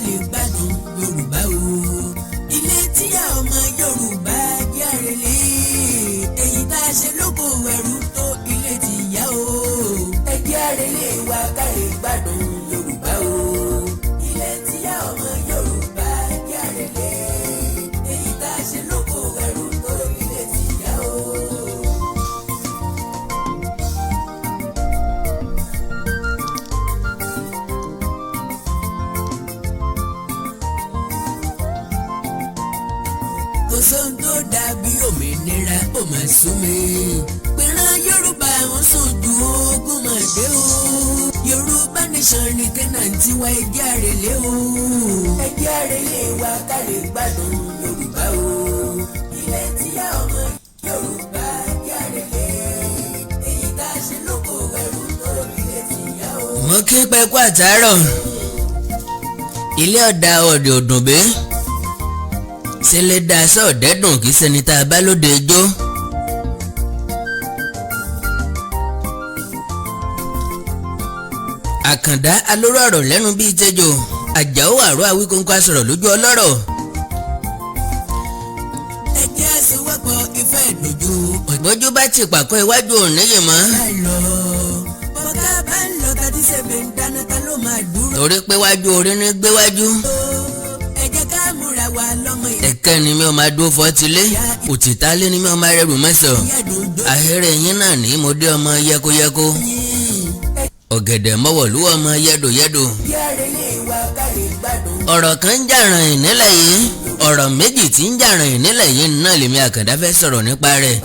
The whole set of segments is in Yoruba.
lè gbádùn Yorùbá o. Ilé tíyá ọmọ Yorùbá jẹ́ àrèlé èyí tá a ṣe lóko ẹrú tó ilé tìyá o. Ẹ jẹ́ àrèlé wa ká lè gbádùn Yorùbá o. Ilé tíyá ọmọ Yorùbá jẹ́ àrèlé èyí tá a ṣe lóko ẹrú tó ilé tìyá o. Kò sóhun tó dàbí òmìnira ó máa sún mi. Pẹ̀ràn Yorùbá wọn sùn ju ogún máa dé o. Yorùbá nation ní Canaan Tiwa ẹjẹ́ àrèlé o. Ẹjẹ́ àrèlé wa ká lè gbádùn Yorùbá o. Ilé tíyá ọmọ Yorùbá ẹjẹ́ àrèlé èyí tá a ṣe lóko ẹrú tó ilé tìyá o. Mo kí pẹ́kú àtàárọ̀ ilé ọ̀dà ọ̀dẹ̀ òdùnbé ṣe lè dá aṣọ ọ̀dẹ́dùn kí sẹ́ni tá a bá lóde ijó. Àkàndá alóró ọ̀rọ̀ lẹ́nu bíi tẹ́jọ́ Àjàó àrò Awíkóńkó asọ̀rọ̀ lójú ọlọ́rọ̀. Ẹ jẹ́ àṣewọ́pọ̀ ìfẹ́ ìdójú. Ọ̀gbọ́jú bá ti pàkọ́ iwájú òníyè mọ́. Bọ́ká bá ń lọ 37 dáná ta ló máa dúró. Torí pé wájú orí ní gbé wájú. Ẹ̀kẹ́ ni mi ò máa dúró fọ́tílé òtítálé ni mi ò máa rẹrù mẹ́sàn-án. Ahẹ́rẹ́ yín náà ní mo dé ọmọ yẹkóyẹkó. Ọ̀gẹ̀dẹ̀ mọ́wọ̀lú ọmọ yẹ́dòyẹ́dò. Ọ̀rọ̀ kan ń jàràn ìnílẹ̀ yìí ọ̀rọ̀ méjì tí ń jàràn ìnílẹ̀ yìí náà lèmi Àkàndá fẹ́ sọ̀rọ̀ nípa rẹ̀.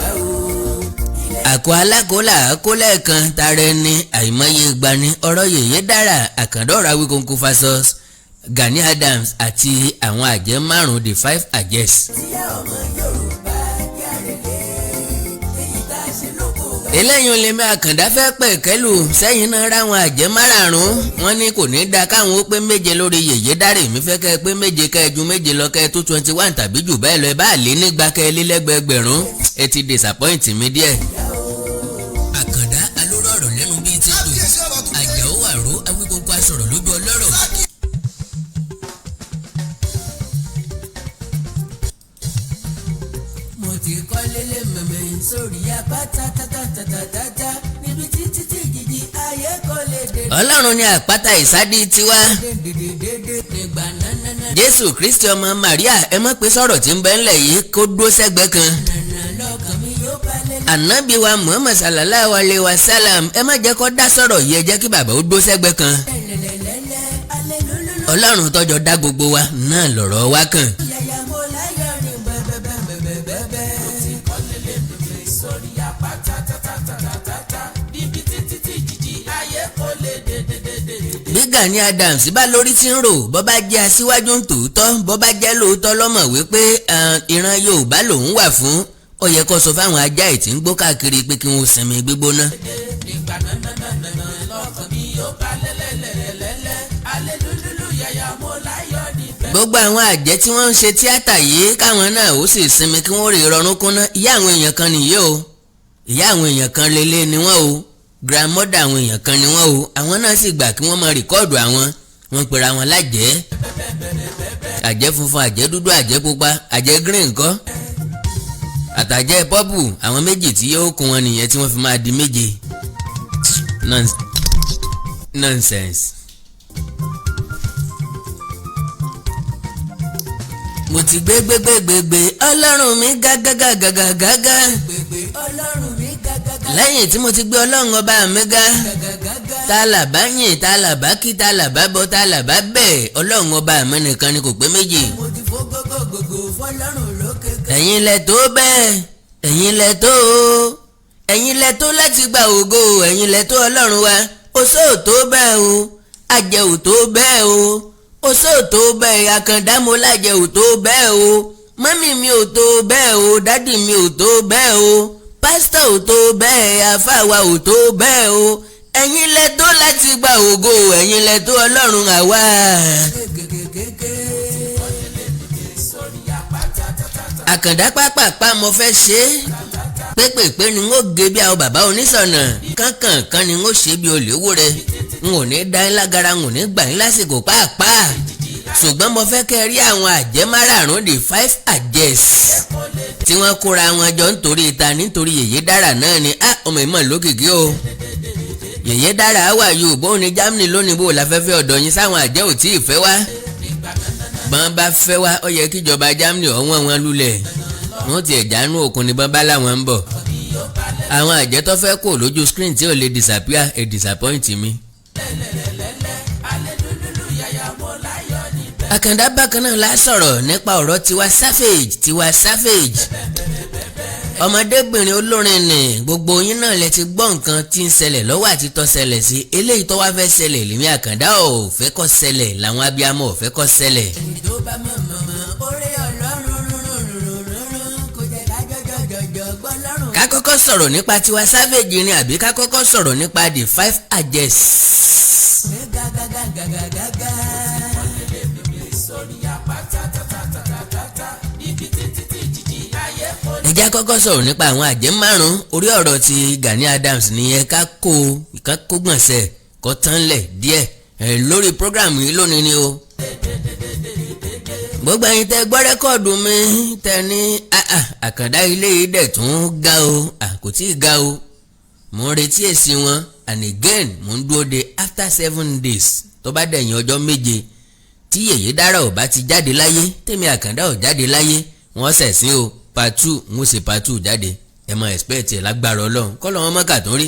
Àkó alákòólà àkólẹ̀ kan tara ẹni àìmọye ìgbani ọ̀rọ̀ Yeye Dara Àkàndá ọ̀rọ̀ Awíkóńkó fasos Gani Adams àti àwọn àjẹ́ márùn-ún the 5 Ajes. Eléyìí lèmi Àkàndá fẹ́ pẹ̀ kẹ́lù sẹ́yìn náà ráwọn àjẹ́ márààrún wọn ní kò ní í da káwọn ó pé méje lórí Yeye Dara mi fẹ́ kẹ́ ẹ pé méje kẹ́ ẹ ju méje lọ kẹ́ ẹ tó 21 tàbí jù bẹ́ẹ̀ lọ ẹ bá lé nígbà kẹ́ ẹ lé lẹ́gbẹ̀ẹ́gbẹ̀rún ẹ ti disappoint mi díẹ̀. Àkàndá alóró ọ̀rọ̀ lẹ́nu bíi ti dùn Àjàó àrò Awíkóńkó asọ̀rọ̀ lójú ọlọ́rọ̀. Ti kọ́lé lé mẹ̀mẹ́ sórí àpáta tátátátátá níbi títí tí gidi ayé kò lè dé. Ọlọ́run ni àpáta ìsádi tiwa. Jésù Kristi ọmọ Màríà ẹ mọ̀ pé sọ̀rọ̀ tí ń bẹ ńlẹ̀ yìí kó dúró sẹ́gbẹ́ kan. Ànábì wa Muhammad sallallahu alayhi wa sallam ẹ má jẹ́ kó dá sọ̀rọ̀ yìí ẹ jẹ́ kí bàbá ó dúró sẹ́gbẹ́ kan. Ọlọ́run tọ́jọ́ dá gbogbo wa náà lọ̀rọ̀ wa kàn. Bí Gani Adams bá lórí tí ń rò bọ́ bá jẹ́ aṣíwájú tòótọ́ bọ́ bá jẹ́ lóòótọ́ lọ́mọ̀ wípé ìran Yorùbá lòun wà fún ó yẹ kó sọ fáwọn ajá ẹ̀ tí ń gbó káàkiri pé kí wọ́n sinmi gbígbóná. Gbogbo àwọn àjẹ́ tí wọ́n ń ṣe tíátà yìí káwọn náà ó sì sinmi kí wọ́n rí rọrùn kúnná ìyá àwọn èèyàn kan nìyí o ìyá àwọn èèyàn kan lélẹ̀ ni wọ́n o grandmother àwọn èèyàn kan ni wọ́n o àwọn náà sì gbà kí wọ́n máa rìkọ́ọ̀dù àwọn wọ́n pera wọn lájẹ́ àjẹ́ funfun àjẹ́ dúdú àjẹ́ pupa àjẹ́ green ńkọ́ àtàjẹ́ pọ́pù àwọn méjì tí yóò kún wọn nìyẹn tí wọ́n fi máa di méje nonsense. Mo ti gbé ọlọ́run mi gágágágágágá lẹ́yìn tí mo ti gbé ọlọ́run ọba mi gá tálàbá yìn tálàbá kí tálàbá bọ́ tálàbá bẹ́ẹ̀ ọlọ́run ọba mi nìkan ni kò pé méjì. Ẹ̀yin lẹ tó bẹ́ẹ̀ ẹ̀yin lẹ tó láti gba ògo ẹ̀yin lẹ tó ọlọ́run wa oṣó ò tó bẹ́ẹ̀ o àjẹ́ ò tó bẹ́ẹ̀ o oṣó ò tó bẹ́ẹ̀ Àkàndá mo lájẹ́ ò tó bẹ́ẹ̀ o mọ́mì mi ò tó bẹ́ẹ̀ o dádì mi ò tó bẹ́ẹ̀ o pásítọ̀ ò tó bẹ́ẹ̀ àfáàwá ò tó bẹ́ẹ̀ o ẹ̀yin lẹ tó láti gba ògo ẹ̀yin lẹ tó ọlọ́run àwa. Àkàndá pápápá mo fẹ́ ṣe é pépèpé ni n ó gé bí àwọn bàbá oníṣọ̀nà kánkànkan ni n ó ṣe bí olówó rẹ n ò ní dá yín lágara n ò ní gbà yín lásìkò pàápàá ṣùgbọ́n mo fẹ́ kẹ́ rí àwọn àjẹ́ márààrún the 5 Ajes tí wọ́n kóra wọn jọ nítorí ìta nítorí Yeye Dara náà ni ọmọ ìmọ̀ lókìkí o. Yeye Dara wà yóò bóun ní Germany lónìí bó láfẹ́fẹ́ ọ̀dọ̀ yín sáwọn àjẹ́ ò tí ì fẹ́ wá. bọ́n bá fẹ́ wá ó yẹ kíjọba Germany ọ̀wọ́n wọn lulẹ̀ wọ́n ti ẹ̀jánú òkun ní bọ́n bá láwọn ń bọ̀. àwọn àjẹ́ tó fẹ́ kó lójú screen tí ò lè disappear ẹ̀ disappoint mi. Àkàndá bákan náà la sọ̀rọ̀ nípa ọ̀rọ̀ Tiwa Savage ọmọdébìnrin olórin ni gbogbo yín náà lẹ ti gbọ́ nǹkan tí ń ṣẹlẹ̀ lọ́wọ́ àti tó ṣẹlẹ̀ sí eléyìí tó wá fẹ́ ṣẹlẹ̀ lèmi Àkàndá ò fẹ́ kó ṣẹlẹ̀ làwọn abiyamọ ò fẹ́ kó ṣẹlẹ̀. ká kọ́kọ́ sọ̀rọ̀ nípa Tiwa Savage ni àbí ká kọ́kọ́ sọ̀rọ̀ nípa the 5 Ajes. ẹjẹ́ kọ́kọ́ sọ̀rọ̀ nípa àwọn àjẹ́ márùn-ún orí ọ̀rọ̀ ti Gani Adams nìyẹn ká kó gbọ̀nsẹ̀ kó tán lẹ̀ díẹ̀ lórí program yìí lónìí ni o. gbogbo ẹ̀yin tẹ́ gbọ́ rẹ́kọ̀dù mi tẹ́ ní Àkàndá ilé yìí dẹ̀ tún ga o kò tí ì ga o mo ń retí èsì wọn and again mo ń dúró de after 7 days tó bá dẹ̀yìn ọjọ́ 7 tí Yeye Dara ò bá ti jáde láyé tèmi Àkàndá ò jáde láyé wọ́n ṣẹ̀sìn o part 2 ń ṣe part 2 jáde ẹ mọ expect ẹ lágbára Ọlọ́run kọ́ lọ́wọ́ mọ́kà tó rí.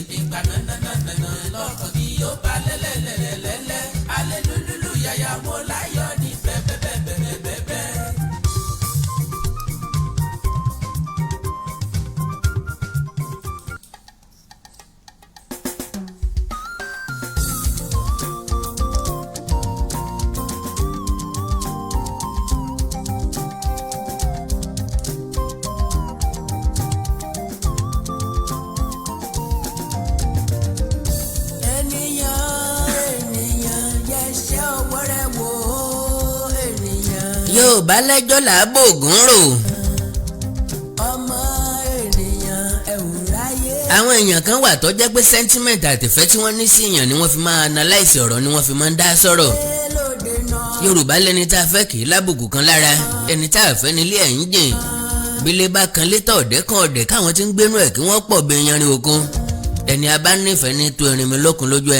Yorùbá lẹ́jọ́ làábò ògún rò. ọmọ ènìyàn ẹ̀wù ráyé. àwọn èèyàn kan wà tó jẹ́ pé sentiment àtìfẹ́ tí wọ́n ní sí èèyàn ni wọ́n fi máa analyse ọ̀rọ̀ ni wọ́n fi máa ń dá sọ̀rọ̀. Yorùbá lẹni tá a fẹ́ kì í lábùkù kan lára ẹni tá a fẹ́ nílé ẹ̀yìn jìn bílé bá kan létà ọ̀dẹ́ kan ọ̀dẹ́ káwọn tí ń gbénú ẹ̀ kí wọ́n pọ̀ bí yanrin okun ẹni a bá nífẹ̀ẹ́ ní tó erin mi lókun lójú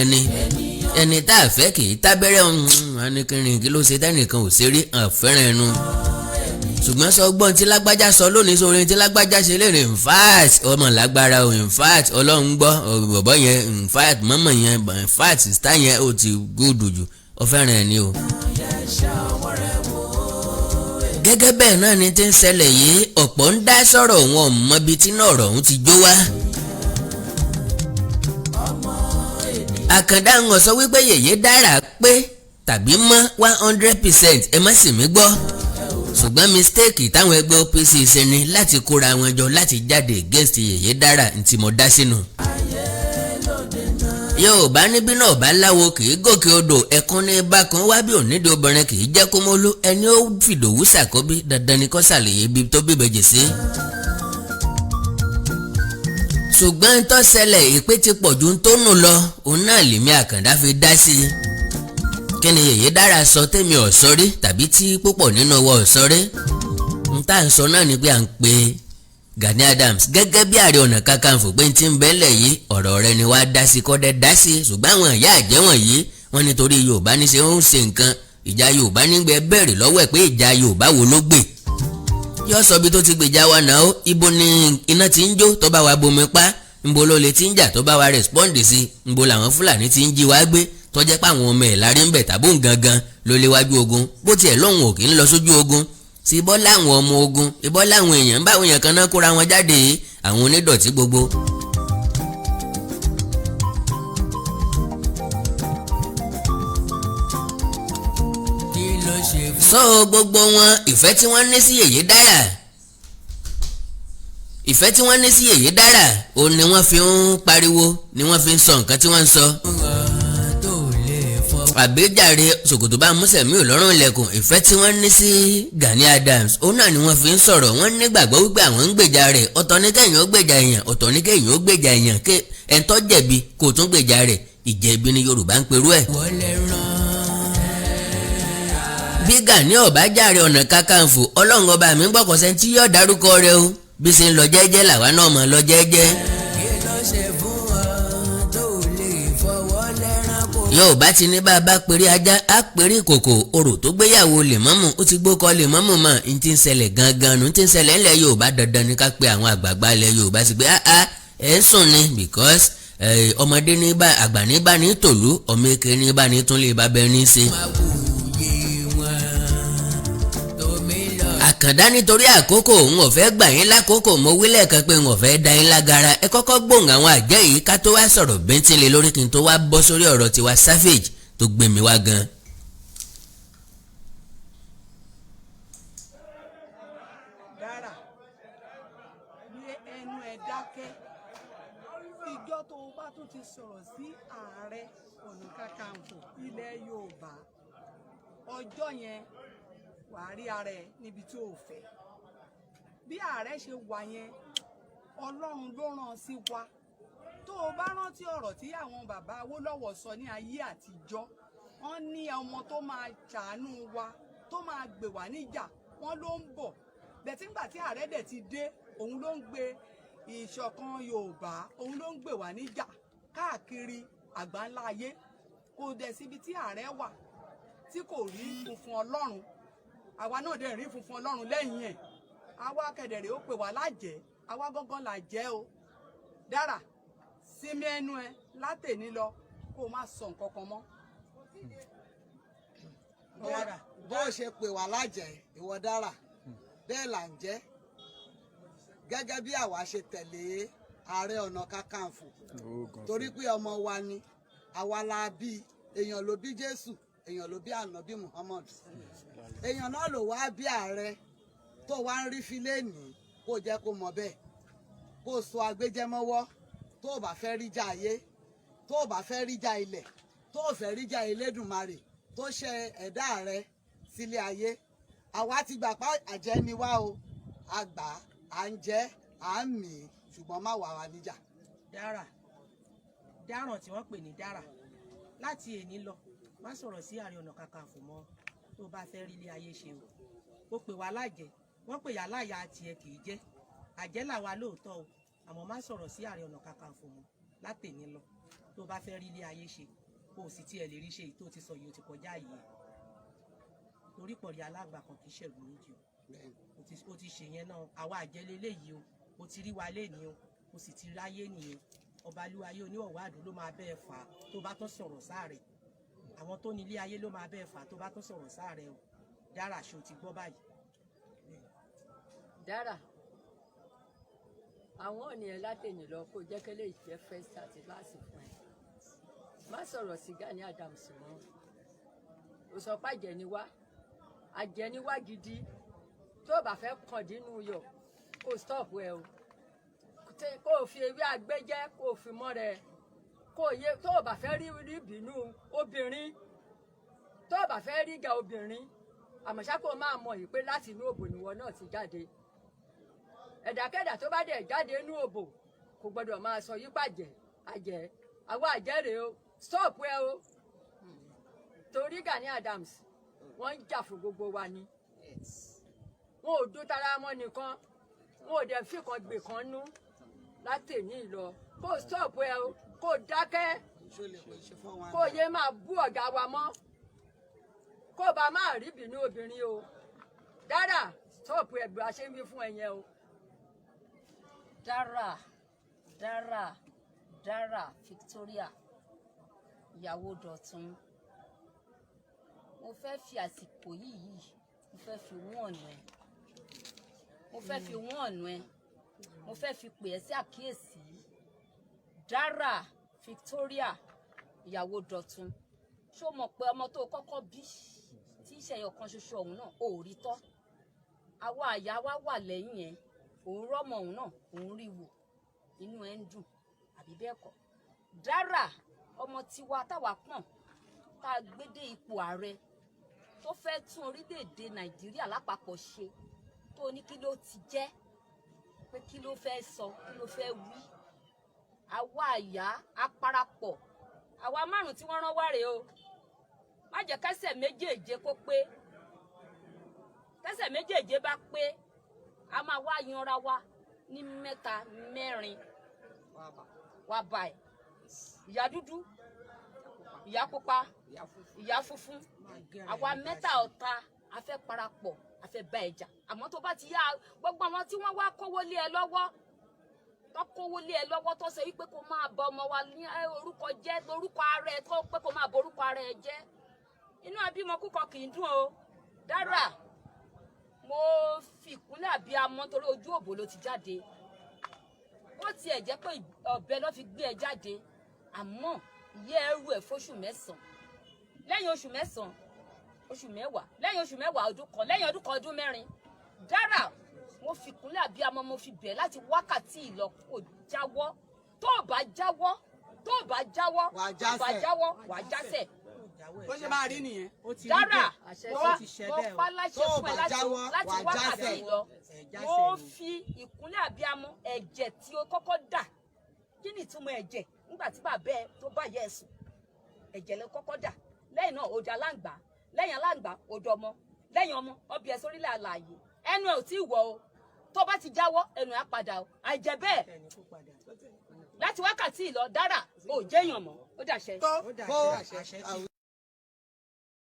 ẹni tá a fẹ́ kì í tábẹ́rẹ́ anìkìrìn kí ló ṣe tẹ́nìkan ò ṣeré àfẹ́ràn ẹnu. ṣùgbọ́n sọ gbọ́n tí lágbájá sọ lónìí sórin tí lágbájá ṣe lè rìn in fact ọmọ lágbára o in fact ọlọ́run gbọ́ bọ̀bọ̀ yẹn in fact mọ́mọ́ yẹn in fact sista yẹn ó ti gúdù jù ó fẹ́ràn ẹni o. gẹ́gẹ́ bẹ́ẹ̀ náà ni tí ń ṣẹlẹ̀ yìí ọ̀pọ̀ ń dá sọ̀rọ̀ wọn mọ́bi tí náà ọ̀rọ̀ ọ̀hún ti jó wá. Àkàndá ń sọ wípé Yeye Dara pé tàbí mọ́ 100% ẹ má sì mí gbọ́ ṣùgbọ́n mistake táwọn ẹgbẹ́ OPC ṣe ni láti kóra wọn jọ láti jáde against Yeye Dara ntí mo dá sínú. Yorùbá níbí náà bá láwo kì í gòkè odò ẹkún ní bákan wá bí onídìí obìnrin kì í jẹ́ kó mọ́lú ẹni ó fìdòwú ṣàkóbí dandan ni kó ṣàlàyé ibi tó bíbẹ̀jẹ̀ sí. ṣùgbọ́n tó ṣẹlẹ̀ ìpè ti pọ̀jù tó nù lọ òun náà lèmi Àkàndá fi dá sí i. kí ni Yeye Dara sọ tèmi ò sọ rí tàbí tí púpọ̀ nínú ọwọ́ ò sọ rí. n tá à ń sọ náà ni pé à ń pe Gani Adams gẹ́gẹ́ bí Ààrẹ Ọ̀nà Kakanfò pé tí ń bẹ́lẹ̀ yìí ọ̀rọ̀ rẹ̀ ni wàá dá sí kọ́dẹ́ dá sí ṣùgbọ́n àwọn ìyá àjẹ́ wọ̀nyí wọ́n nítorí Yorùbá ní ṣe ń ṣe nǹkan ìjà Yorùbá nígbẹ́ bẹ̀rẹ̀ lọ́wọ́ ẹ̀ pé ìjà Yorùbá wo ló gbè. yọ sọ bí tó ti gbèjà wa náà ó ibo ni iná ti ń jó tó bá wa bomi pa nbo ló lè ti ń jà tó bá wa respond sí nbo làwọn Fúlàní ti ń jí wa gbé tó jẹ́ pé àwọn ọmọ ẹ̀ lárí ń bẹ̀ tàbó gangan ló léwájú ogun bó tiẹ̀ lóhùn òkè ń lọ sójú ogun sí ibọ́ láwọn ọmọ ogun ibọ́ láwọn èèyàn báwọn èèyàn kan náà kóra wọn jáde àwọn onídọ̀tí gbogbo. sọ gbogbo wọn ìfẹ́ tí wọ́n ní sí Yeye Dara ìfẹ́ tí wọ́n ní sí Yeye Dara òun ni wọ́n fi ń pariwo ni wọ́n fi ń sọ nǹkan tí wọ́n ń sọ. àbíjàre ṣòkòtò bá músẹ̀mí ò lọ́rùn ilẹ̀kùn ìfẹ́ tí wọ́n ní sí Gani Adams òun náà ni wọ́n fi ń sọ̀rọ̀ wọ́n nígbàgbọ́ wípé àwọn ń gbèjà rẹ̀ ọ̀tọ̀ ní kẹ́yìn ó gbèjà èèyàn ọ̀tọ̀ ní kẹ́yìn ó gbèjà èèyàn ké ẹ̀ńtọ́ jẹ̀bi kò tún gbèjà rẹ̀ ìjẹ̀bi ni Yorùbá ń perú ẹ̀. bí Gani ọ̀bá jàre ọ̀nà kakanfò ọlọ́run ọba mi gbọ́kọ̀sẹ́ tí yóò dárúkọ rẹ o bí ṣe ń lọ jẹ́jẹ́ làwa náà mọ̀ lọ jẹ́jẹ́. Yorùbá ti ní bá a bá pèrè ajá á pèrè kòkò orò tó gbéyàwó lèmọ́mù ó ti gbókọ lèmọ́mù mọ́ n ti ń ṣẹlẹ̀ gangan nù ń ti ń ṣẹlẹ̀ ńlẹ̀ Yorùbá dandan ni ká pe àwọn àgbààgbà ilẹ̀ Yorùbá sí pé ẹ̀ ń sùn ni because ọmọdé ní bá àgbà ní bá ní tòlú ọmọ èké ní bá ní tún lè bá bẹ́ẹ̀ ní í ṣe. Àkàndá nítorí àkókò òun ò fẹ́ gbà yín lákòókò mo wílẹ̀ kan pé òun ò fẹ́ da yín lágara ẹ kọ́kọ́ gbóhùn àwọn àjẹ́ yìí ká tó wá sọ̀rọ̀ bẹ́ńtìn lé lórí kí n tó wá bọ́ sórí ọ̀rọ̀ Tiwa Savage tó gbé mi wá gan. Dara ní ẹnu ẹ dákẹ́ ìjọ tó o bá tún ti sọ̀rọ̀ sí Ààrẹ Ọ̀nà Kakanfò ilẹ̀ Yorùbá ọjọ́ yẹn wàá rí ara ẹ níbi tí o fẹ́ bí ààrẹ ṣe wà yẹn Ọlọ́run ló rán sí wa tó o bá rántí ọ̀rọ̀ tí àwọn bàbá Awólọ́wọ̀ sọ ní ayé àtijọ́ wọ́n ní ọmọ tó máa ṣàánú wa tó máa gbè wá níjà wọ́n ló ń bọ̀ bẹ̀tí ńgbà tí ààrẹ dẹ̀ ti dé òun ló ń gbé ìṣọ̀kan Yorùbá òun ló ń gbè wá níjà káàkiri àgbáńlá ayé kò dẹ̀ síbi tí ààrẹ wà tí kò rí funfun Ọlọ́run àwa náà dẹ̀ rí funfun Ọlọ́run lẹ́yìn ẹ̀ àwa kẹ̀dẹ̀rẹ̀ ó pè wá lájẹ́ àwa gángan là jẹ́ o Dara sinmi ẹnu ẹ látẹ̀ní lọ kó o má sọ nǹkan kan mọ́. bó o ṣe pè wá lájẹ́ ìwọ Dara bẹ́ẹ̀ là ń jẹ́ gẹ́gẹ́ bí àwa ṣe tẹ̀lé Ààrẹ Ọ̀nà Kakanfò torí pé ọmọ wa ni àwa la bí èèyàn ló bí Jésù èèyàn ló bí Ànábì Muhammad èèyàn náà ló wá bí ààrẹ tó wá ń rí fílẹ́ẹ̀nì kó jẹ́ kó mọ̀ bẹ́ẹ̀ kó so agbéjẹ́mọ́wọ́ tó o bá fẹ́ ríjà ayé tó o bá fẹ́ ríjà ilẹ̀ tó o fẹ́ ríjà Elédùmarè tó ṣe ẹ̀dá rẹ sílé ayé àwa ti gbà pa àjẹ́ ni wá o àgbà à ń jẹ́ à ń mì í ṣùgbọ́n má wà wá níjà. Dara dáràn tí wọ́n pè ní Dara láti èní lọ má sọ̀rọ̀ sí Ààrẹ Ọ̀nà Kakanfò mọ́ tó bá fẹ́ rí ilé ayé ṣe o ó pè wá lájẹ́ wọ́n pè yà láyà tiẹ̀ kì í jẹ́ àjẹ́ làwa lóòótọ́ o àmọ́ má sọ̀rọ̀ sí Ààrẹ Ọ̀nà Kakanfò mọ́ látèní lọ tó bá fẹ́ rí ilé ayé ṣe kó o sì tiẹ̀ lè rí ṣe èyí tó ti sọ yìí ó ti kọjá yìí torí pọ̀rí alágbà kan kì í ṣẹ̀rù méjì o ti ṣe yẹn náà àwa àjẹlé léyìí o ti rí wa léèní o sì ti ráyé nìyẹn ọbalúwayé oníwọ̀wá àdó ló máa bẹ́ẹ̀ fà á tó bá tún sọ̀rọ̀ sáàrẹ̀ àwọn tó ní ilé ayé ló máa bẹ́ẹ̀ fà á tó bá tún sọ̀rọ̀ sáàrẹ̀ o Dara ṣó ti gbọ́ báyìí. Dara àwọn ènìyàn látẹ̀yìn lọ kó jẹ́ kẹ́lẹ́ ìjẹ́ first àti last fún ẹ má sọ̀rọ̀ sí Gani Adams mọ́ o sọ pé àjẹniwá gidi tó o bá fẹ́ kàn dínú yọ kó o stop ẹ o kó o fi ewé agbẹ́jẹ́ kó o fi mọ́ rẹ kó o yé tó o bá fẹ́ rí ìbínú obìnrin tó o bá fẹ́ rí ìjà obìnrin àmọ̀ṣá kó o máa mọ̀ yìí pé láti inú òbò nìwọ náà ti jáde ẹ̀dàkẹ́dà tó bá dẹ̀ jáde inú òbò kò gbọdọ̀ máa sọ yí pàjẹ́ àjẹ́ àwọn àjẹ́ rèé o stop ẹ o torí Gani Adams wọ́n ń jà fún gbogbo wa ni wọn ò dún tara mọ́ nìkan wọn ò dẹ̀ fi kan gbè kan nú látẹ̀ní lọ kó stop ẹ o kó dákẹ́ kó yé máa bú ọ̀gá wa mọ́ kó bá máa rí bínú obìnrin o Dara stop ẹ bí a ṣe ń wí fún ẹ yẹn o. Dara Victoria ìyàwó Dọ̀tun mo fẹ́ fi àsìkò yìí mo fẹ́ fi wọ́n ọ̀nà ẹ mo fẹ́ fi pè ẹ́ sí àkíyèsí Dara Victoria ìyàwó Dọ̀tun ṣó mọ̀ pé ọmọ tó kọ́kọ́ bí tí ìṣẹ̀yọ̀ kan ṣoṣo ọ̀hún náà ò rí tọ́ àwa àyà wa wà lẹ́yìn ẹ̀ òun rọ́mọ òun náà òun rí wò inú ẹ̀ ń dùn àbí bẹ́ẹ̀ kọ́ Dara ọmọ tiwa táwa pọ̀n tá a gbé dé ipò ààrẹ tó fẹ́ tún orílẹ̀-èdè Nàìjíríà lápapọ̀ ṣe tó ní kí ló ti jẹ́ pé kí ló fẹ́ sọ kí ló fẹ́ wí àwa àyà aparapọ̀ àwa márùn tí wọ́n rán wá rèé o má jẹ́ kẹ́sẹ̀ méjèèje kó pé tẹ́sẹ̀ méjèèjì bá pé a máa wá yanra wa ní mẹ́ta mẹ́rin wá báyìí ìyá dúdú ìyá pupa ìyá funfun àwa mẹ́ta ọ̀tá a fẹ́ parapọ̀ a fẹ́ bá ẹja àmọ́ tó bá ti yá gbogbo àwọn tí wọ́n wá kówó lé ẹ lọ́wọ́ tó kówó lé ẹ lọ́wọ́ tó ṣe wípé kó máa bọ ọmọ wa ní orúkọ jẹ́ orúkọ ara ẹ tó pé kó máa bọ orúkọ ara ẹ jẹ́ inú abímọ kúkọ kì í dùn o Dara mo fi ìkúnlẹ̀ abiyamọ torí ojú òbò ló ti jáde ó tiẹ̀ jẹ́ pé ọ̀bẹ ló fi gbé ẹ jáde àmọ́ ìyẹ́ ẹrù ẹ̀ fóṣù mẹ́sàn-án lẹ́yìn oṣù mẹ́sàn-án oṣù mẹ́wàá lẹ́yìn oṣù mẹ́wàá ọdún kan lẹ́yìn ọdún kan ọdún mẹ́rin Dara mo fi ìkúnlẹ̀ abiyamọ mo fi bẹ̀ láti wákàtí ìlọ kò jáwọ́ tó o bá jáwọ́ wà á jásẹ̀ bó ṣe máa rí nìyẹn. Dara mo pa láṣẹ fún ẹ láti wákàtí ìlọ mo fi ìkúnlẹ̀ abiyamọ ẹ̀jẹ̀ tí o kọ́kọ́ dà kí ni ìtumọ̀ ẹ̀jẹ̀ nígbà tí bàbá ẹ tó bá yẹ ẹ̀sùn ẹ̀jẹ̀ ló kọ́kọ́ dà lẹ́yìn náà odò aláǹgbá lẹ́yìn aláǹgbá odò ọmọ lẹ́yìn ọmọ ọbẹ̀ ẹ sórílẹ̀ alààyè ẹnu ẹ ò tí ì wọ̀ o tó bá ti jáwọ́ ẹnu ẹ á padà o àìjẹ́ bẹ́ẹ̀ láti wákàtí ìlọ Dara ò jẹ́yàn mọ́ ó dàṣẹ.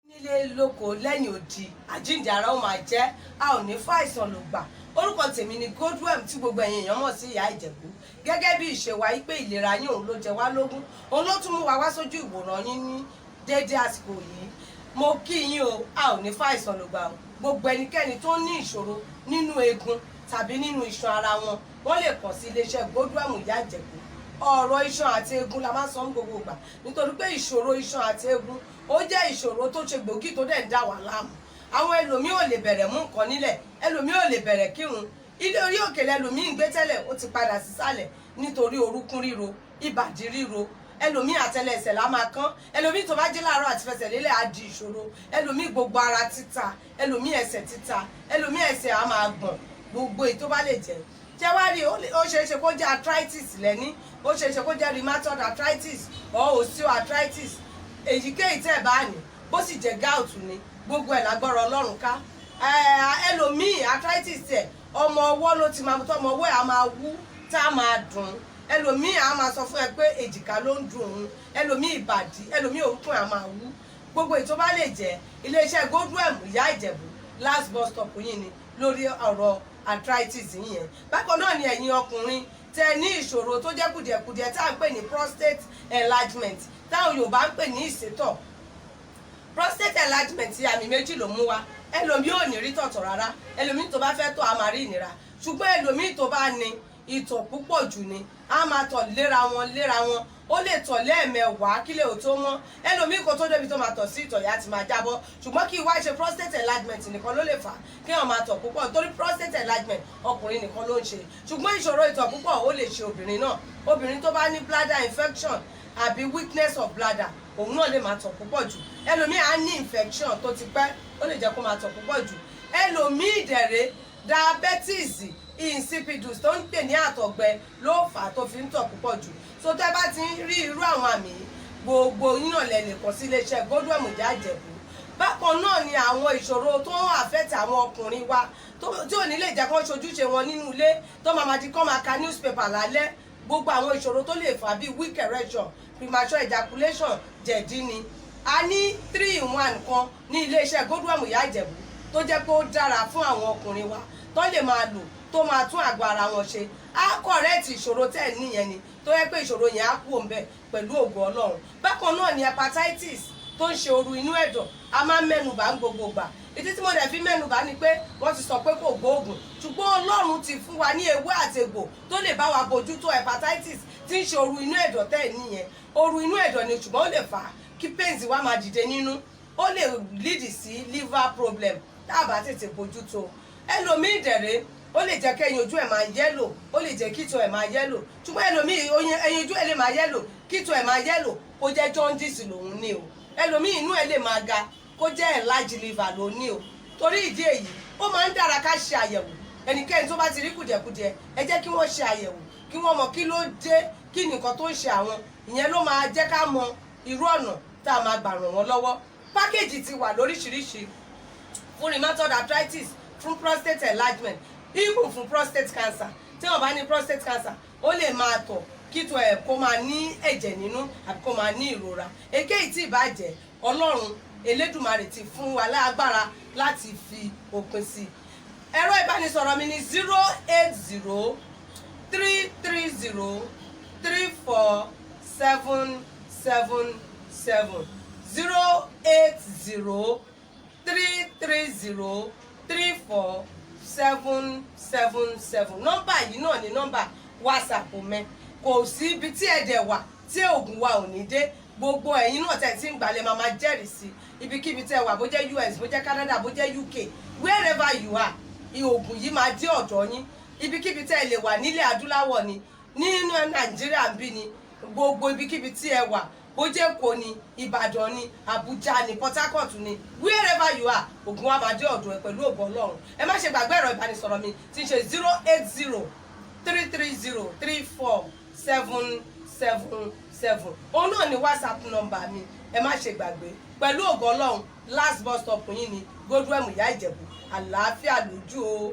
nílé lóko lẹ́yìn odi àjíǹde ara ó máa jẹ́ a ò ní fàìsàn ló gbà orúkọ tèmi ni Goldwem tí gbogbo ẹ̀yin èèyàn mọ̀ sí ìyá Ìjẹ̀bú gẹ́gẹ́ bí ìṣe wa pé ìlera yín òun ló jẹ wá lógún òun ló tún mú wa wá sójú ìwòran yín ní déédéé àsìkò yìí mo kí yín o a ò ní fàìsàn ló gbà o gbogbo ẹnikẹ́ni tó ní ìṣòro nínú eegun tàbí nínú iṣan ara wọn wọ́n lè kàn sí iléeṣẹ́ Goldwem ìyá Ìjẹ̀bú ọ̀rọ̀ iṣan àti eegun la máa ń sọ ní gbogbo ìgbà nítorí pé ìṣòro iṣan àti eegun ó jẹ́ ìṣòro tó ṣe gbòógì tó dẹ̀ ń dà wá láàmú àwọn ẹlòmíì ò lè bẹ̀rẹ̀ mú nǹkan nílẹ̀ ẹlòmíì ò lè bẹ̀rẹ̀ kírun ilé orí òkèlè ẹlòmíì ń gbé tẹ́lẹ̀ ó ti padà sísàlẹ̀ nítorí orúkún ríro ìbàdí ríro ẹlòmíì àtẹlẹsẹ̀ la máa kán ẹlòmíì tó bá jí láàárọ̀ àti fẹsẹ̀ lélẹ̀ á di ìṣòro ẹlòmíì gbogbo ara títa ẹlòmíì ẹsẹ̀ títa ẹlòmíì ẹsẹ̀ á máa gbọ̀n gbogbo èyí tó bá lè jẹ́ jẹ́ wá rí ó ṣeé ṣe kó jẹ́ arthritis lẹ́ní ó ṣeé ṣe kó jẹ́ rheumatoid arthritis or osteoarthritis èyíkéyìí tẹ́ ẹ̀ bá ní bó sì jẹ́ gout ni gbogbo ẹ̀ lágbára Ọlọ́run ká ẹlòmíì arthritis tẹ̀ ọmọ ọwọ́ ló ti máa tọ́ ọmọ ọwọ́ ẹ̀ á máa wú tá a máa dùn ẹlòmíì á máa sọ fún ẹ pé èjìká ló ń dùn òun ẹlòmíì ìbàdí ẹlòmíì orúnkún ẹ̀ á máa wú gbogbo èyí tó bá lè jẹ́ iléeṣẹ́ Goldwem ìyá Ìjẹ̀bú last bus stop yìí ni lórí ọ̀rọ̀ arthritis yìnyẹn bákan náà ni ẹ̀yin ọkùnrin tẹ ní ìṣòro tó jẹ́ kùdìẹ̀kùdìẹ̀ tá à ń pè ní prostate enlargement táwọn Yorùbá ń pè ní ìsétọ̀ prostate enlargement àmì méjì ló mú wa ẹlòmíì ò ní rí tọ̀tọ̀ rárá ẹlòmíì tó bá fẹ́ tọ̀ á máa rí ìnira ṣùgbọ́n ẹlòmíì tó bá ní ìtọ̀ púpọ̀ jù ni á máa tọ̀ léra wọn ó lè tọ̀ lẹ́ẹ̀mẹwàá kílẹ̀ ò tó mọ́ ẹlòmíì kò tó débi tó máa tọ̀ sí ìtọ̀ yá ti máa jábọ́ ṣùgbọ́n kí wá ṣe prostate enlargement nìkan ló lè fà á kí wọ́n máa tọ̀ púpọ̀ torí prostate enlargement ọkùnrin nìkan ló ń ṣe ṣùgbọ́n ìṣòro ìtọ̀ púpọ̀ ó lè ṣe obìnrin náà obìnrin tó bá ní bladder infection àbí weakness of bladder òun náà lè máa tọ̀ púpọ̀ jù ẹlòmíì á ní infection tó ti pẹ́ ó lè jẹ́ kó máa tọ̀ púpọ̀ jù ẹlòmíì dẹ̀rẹ̀ diabetes insipidus tó ń pè ní àtọ̀gbẹ ló fà á tó fi ń tọ̀ púpọ̀ jù so tẹ́ bá ti ń rí irú àwọn àmì gbogbo yín náà lẹ lè kàn sí iléeṣẹ́ Goldwem ìyá Ìjẹ̀bú bákan náà ni àwọn ìṣòro tó ń àfẹ́tì àwọn ọkùnrin wa tí ò ní lè jẹ́ kó ṣojúṣe wọn nínú ilé tó máa di kó máa ka newspaper lálẹ́ gbogbo àwọn ìṣòro tó lè fà bíi weak erection premature ejaculation jẹ̀dí ni a ní 3-in-1 kan ní iléeṣẹ́ Goldwem ìyá Ìjẹ̀bú tó jẹ́ pé ó dára fún àwọn ọkùnrin wa tó lè máa lò tó máa tún àgọ́ ara wọn ṣe á kọ̀rẹ́ẹ̀tì ìṣòro tẹ̀ níyẹn ni tó yẹ pé ìṣòro yẹn á kú òǹbẹ pẹ̀lú ògo Ọlọ́run bákan náà ni hepatitis tó ń ṣe ooru inú ẹ̀dọ̀ a máa ń mẹ́nubà ń gbogbo gbà ìdí tí mo dẹ̀ fi mẹ́nubà ni pé wọ́n ti sọ pé kò gbóògùn ṣùgbọ́n Ọlọ́run ti fún wa ní ewé àti egbò tó lè bá wa bójútó hepatitis tí ń ṣe ooru inú ẹ̀dọ̀ tẹ̀ níyẹn ooru inú ẹ̀dọ̀ ni ṣùgbọ́n ó lè fà á kí pains wa máa dìde nínú ó lè lead sí liver problem tá a bá tètè bójútó ẹlòmíì dẹ̀rẹ̀ ó lè jẹ́ kẹ́yìn ojú ẹ̀ máa yẹ́lò ó lè jẹ́ kíto ẹ̀ máa yẹ́lò ṣùgbọ́n ẹlòmíì ẹyin ojú ẹ̀ lè máa yẹ́lò kíto ẹ̀ máa yẹ́lò kó jẹ́ jaundice lòun ní o ẹlòmíì inú ẹ̀ lè máa ga kó jẹ́ enlarged liver lòun ní o torí ìdí èyí ó máa ń dára ká ṣe àyẹ̀wò ẹnikẹ́ni tó bá ti rí kùdìẹ̀kudiẹ ẹ jẹ́ kí wọ́n ṣe àyẹ̀wò kí wọ́n mọ kí ló dé kí nìkan tó ń ṣe àwọn ìyẹn ló máa jẹ́ ká mọ irú ọ̀nà tá a máa gbà ràn wọ́n lọ́wọ́ pákéjì ti wà lóríṣiríṣi fún rheumatoid arthritis fún prostate enlargement, even fún prostate cancer. Tí wọ́n bá ní prostate cancer ó lè máa tọ̀ kító ẹ̀ kó máa ní ẹ̀jẹ̀ nínú àbí kó máa ní ìrora. Èkéyìí tí ìbàjẹ́ Ọlọ́run Elédùmarè ti fún wa lágbára láti fi òpin sí. Ẹ̀rọ ìbánisọ̀rọ̀ mi ní 08033034777 08033034777. Nọ́mbà yìí náà ni nọ́mbà WhatsApp mi. Kò sí ibi tí ẹ̀dẹ̀ wà tí oògùn wa ò ní dé. Gbogbo ẹ̀yin náà tẹ̀ tí ń gbalẹ̀ máa máa jẹ́rìí sí ibikíbi tẹ́ wà, bó jẹ́ US, bó jẹ́ Canada, bó jẹ́ UK, wherever you are, oògùn yìí máa dé ọ̀dọ̀ yín. Ibikíbi tẹ́ lè wà nílẹ̀ adúláwọ̀ ni, nínú Nàìjíríà bí ni, gbogbo ibikíbi tí ẹ wà, bó jẹ́ Èkó ni, Ìbàdàn ni, Àbújá ni, Port Harcourt ni, wherever you are, oògùn wa máa dé ọ̀dọ̀ ẹ pẹ̀lú ògo Ọlọ́run. Ẹ má ṣe gbàgbé ẹ̀rọ ìbánisọ̀rọ̀ mi tí ń ṣe 08033034777. Òun náà ni WhatsApp nọ́mbà mi. Ẹ má ṣe gbàgbé pẹ̀lú ògo Ọlọ́run. Last bus stop yín ni Godwem Ìyá Ìjẹ̀bú. Àlàáfíà lójú o.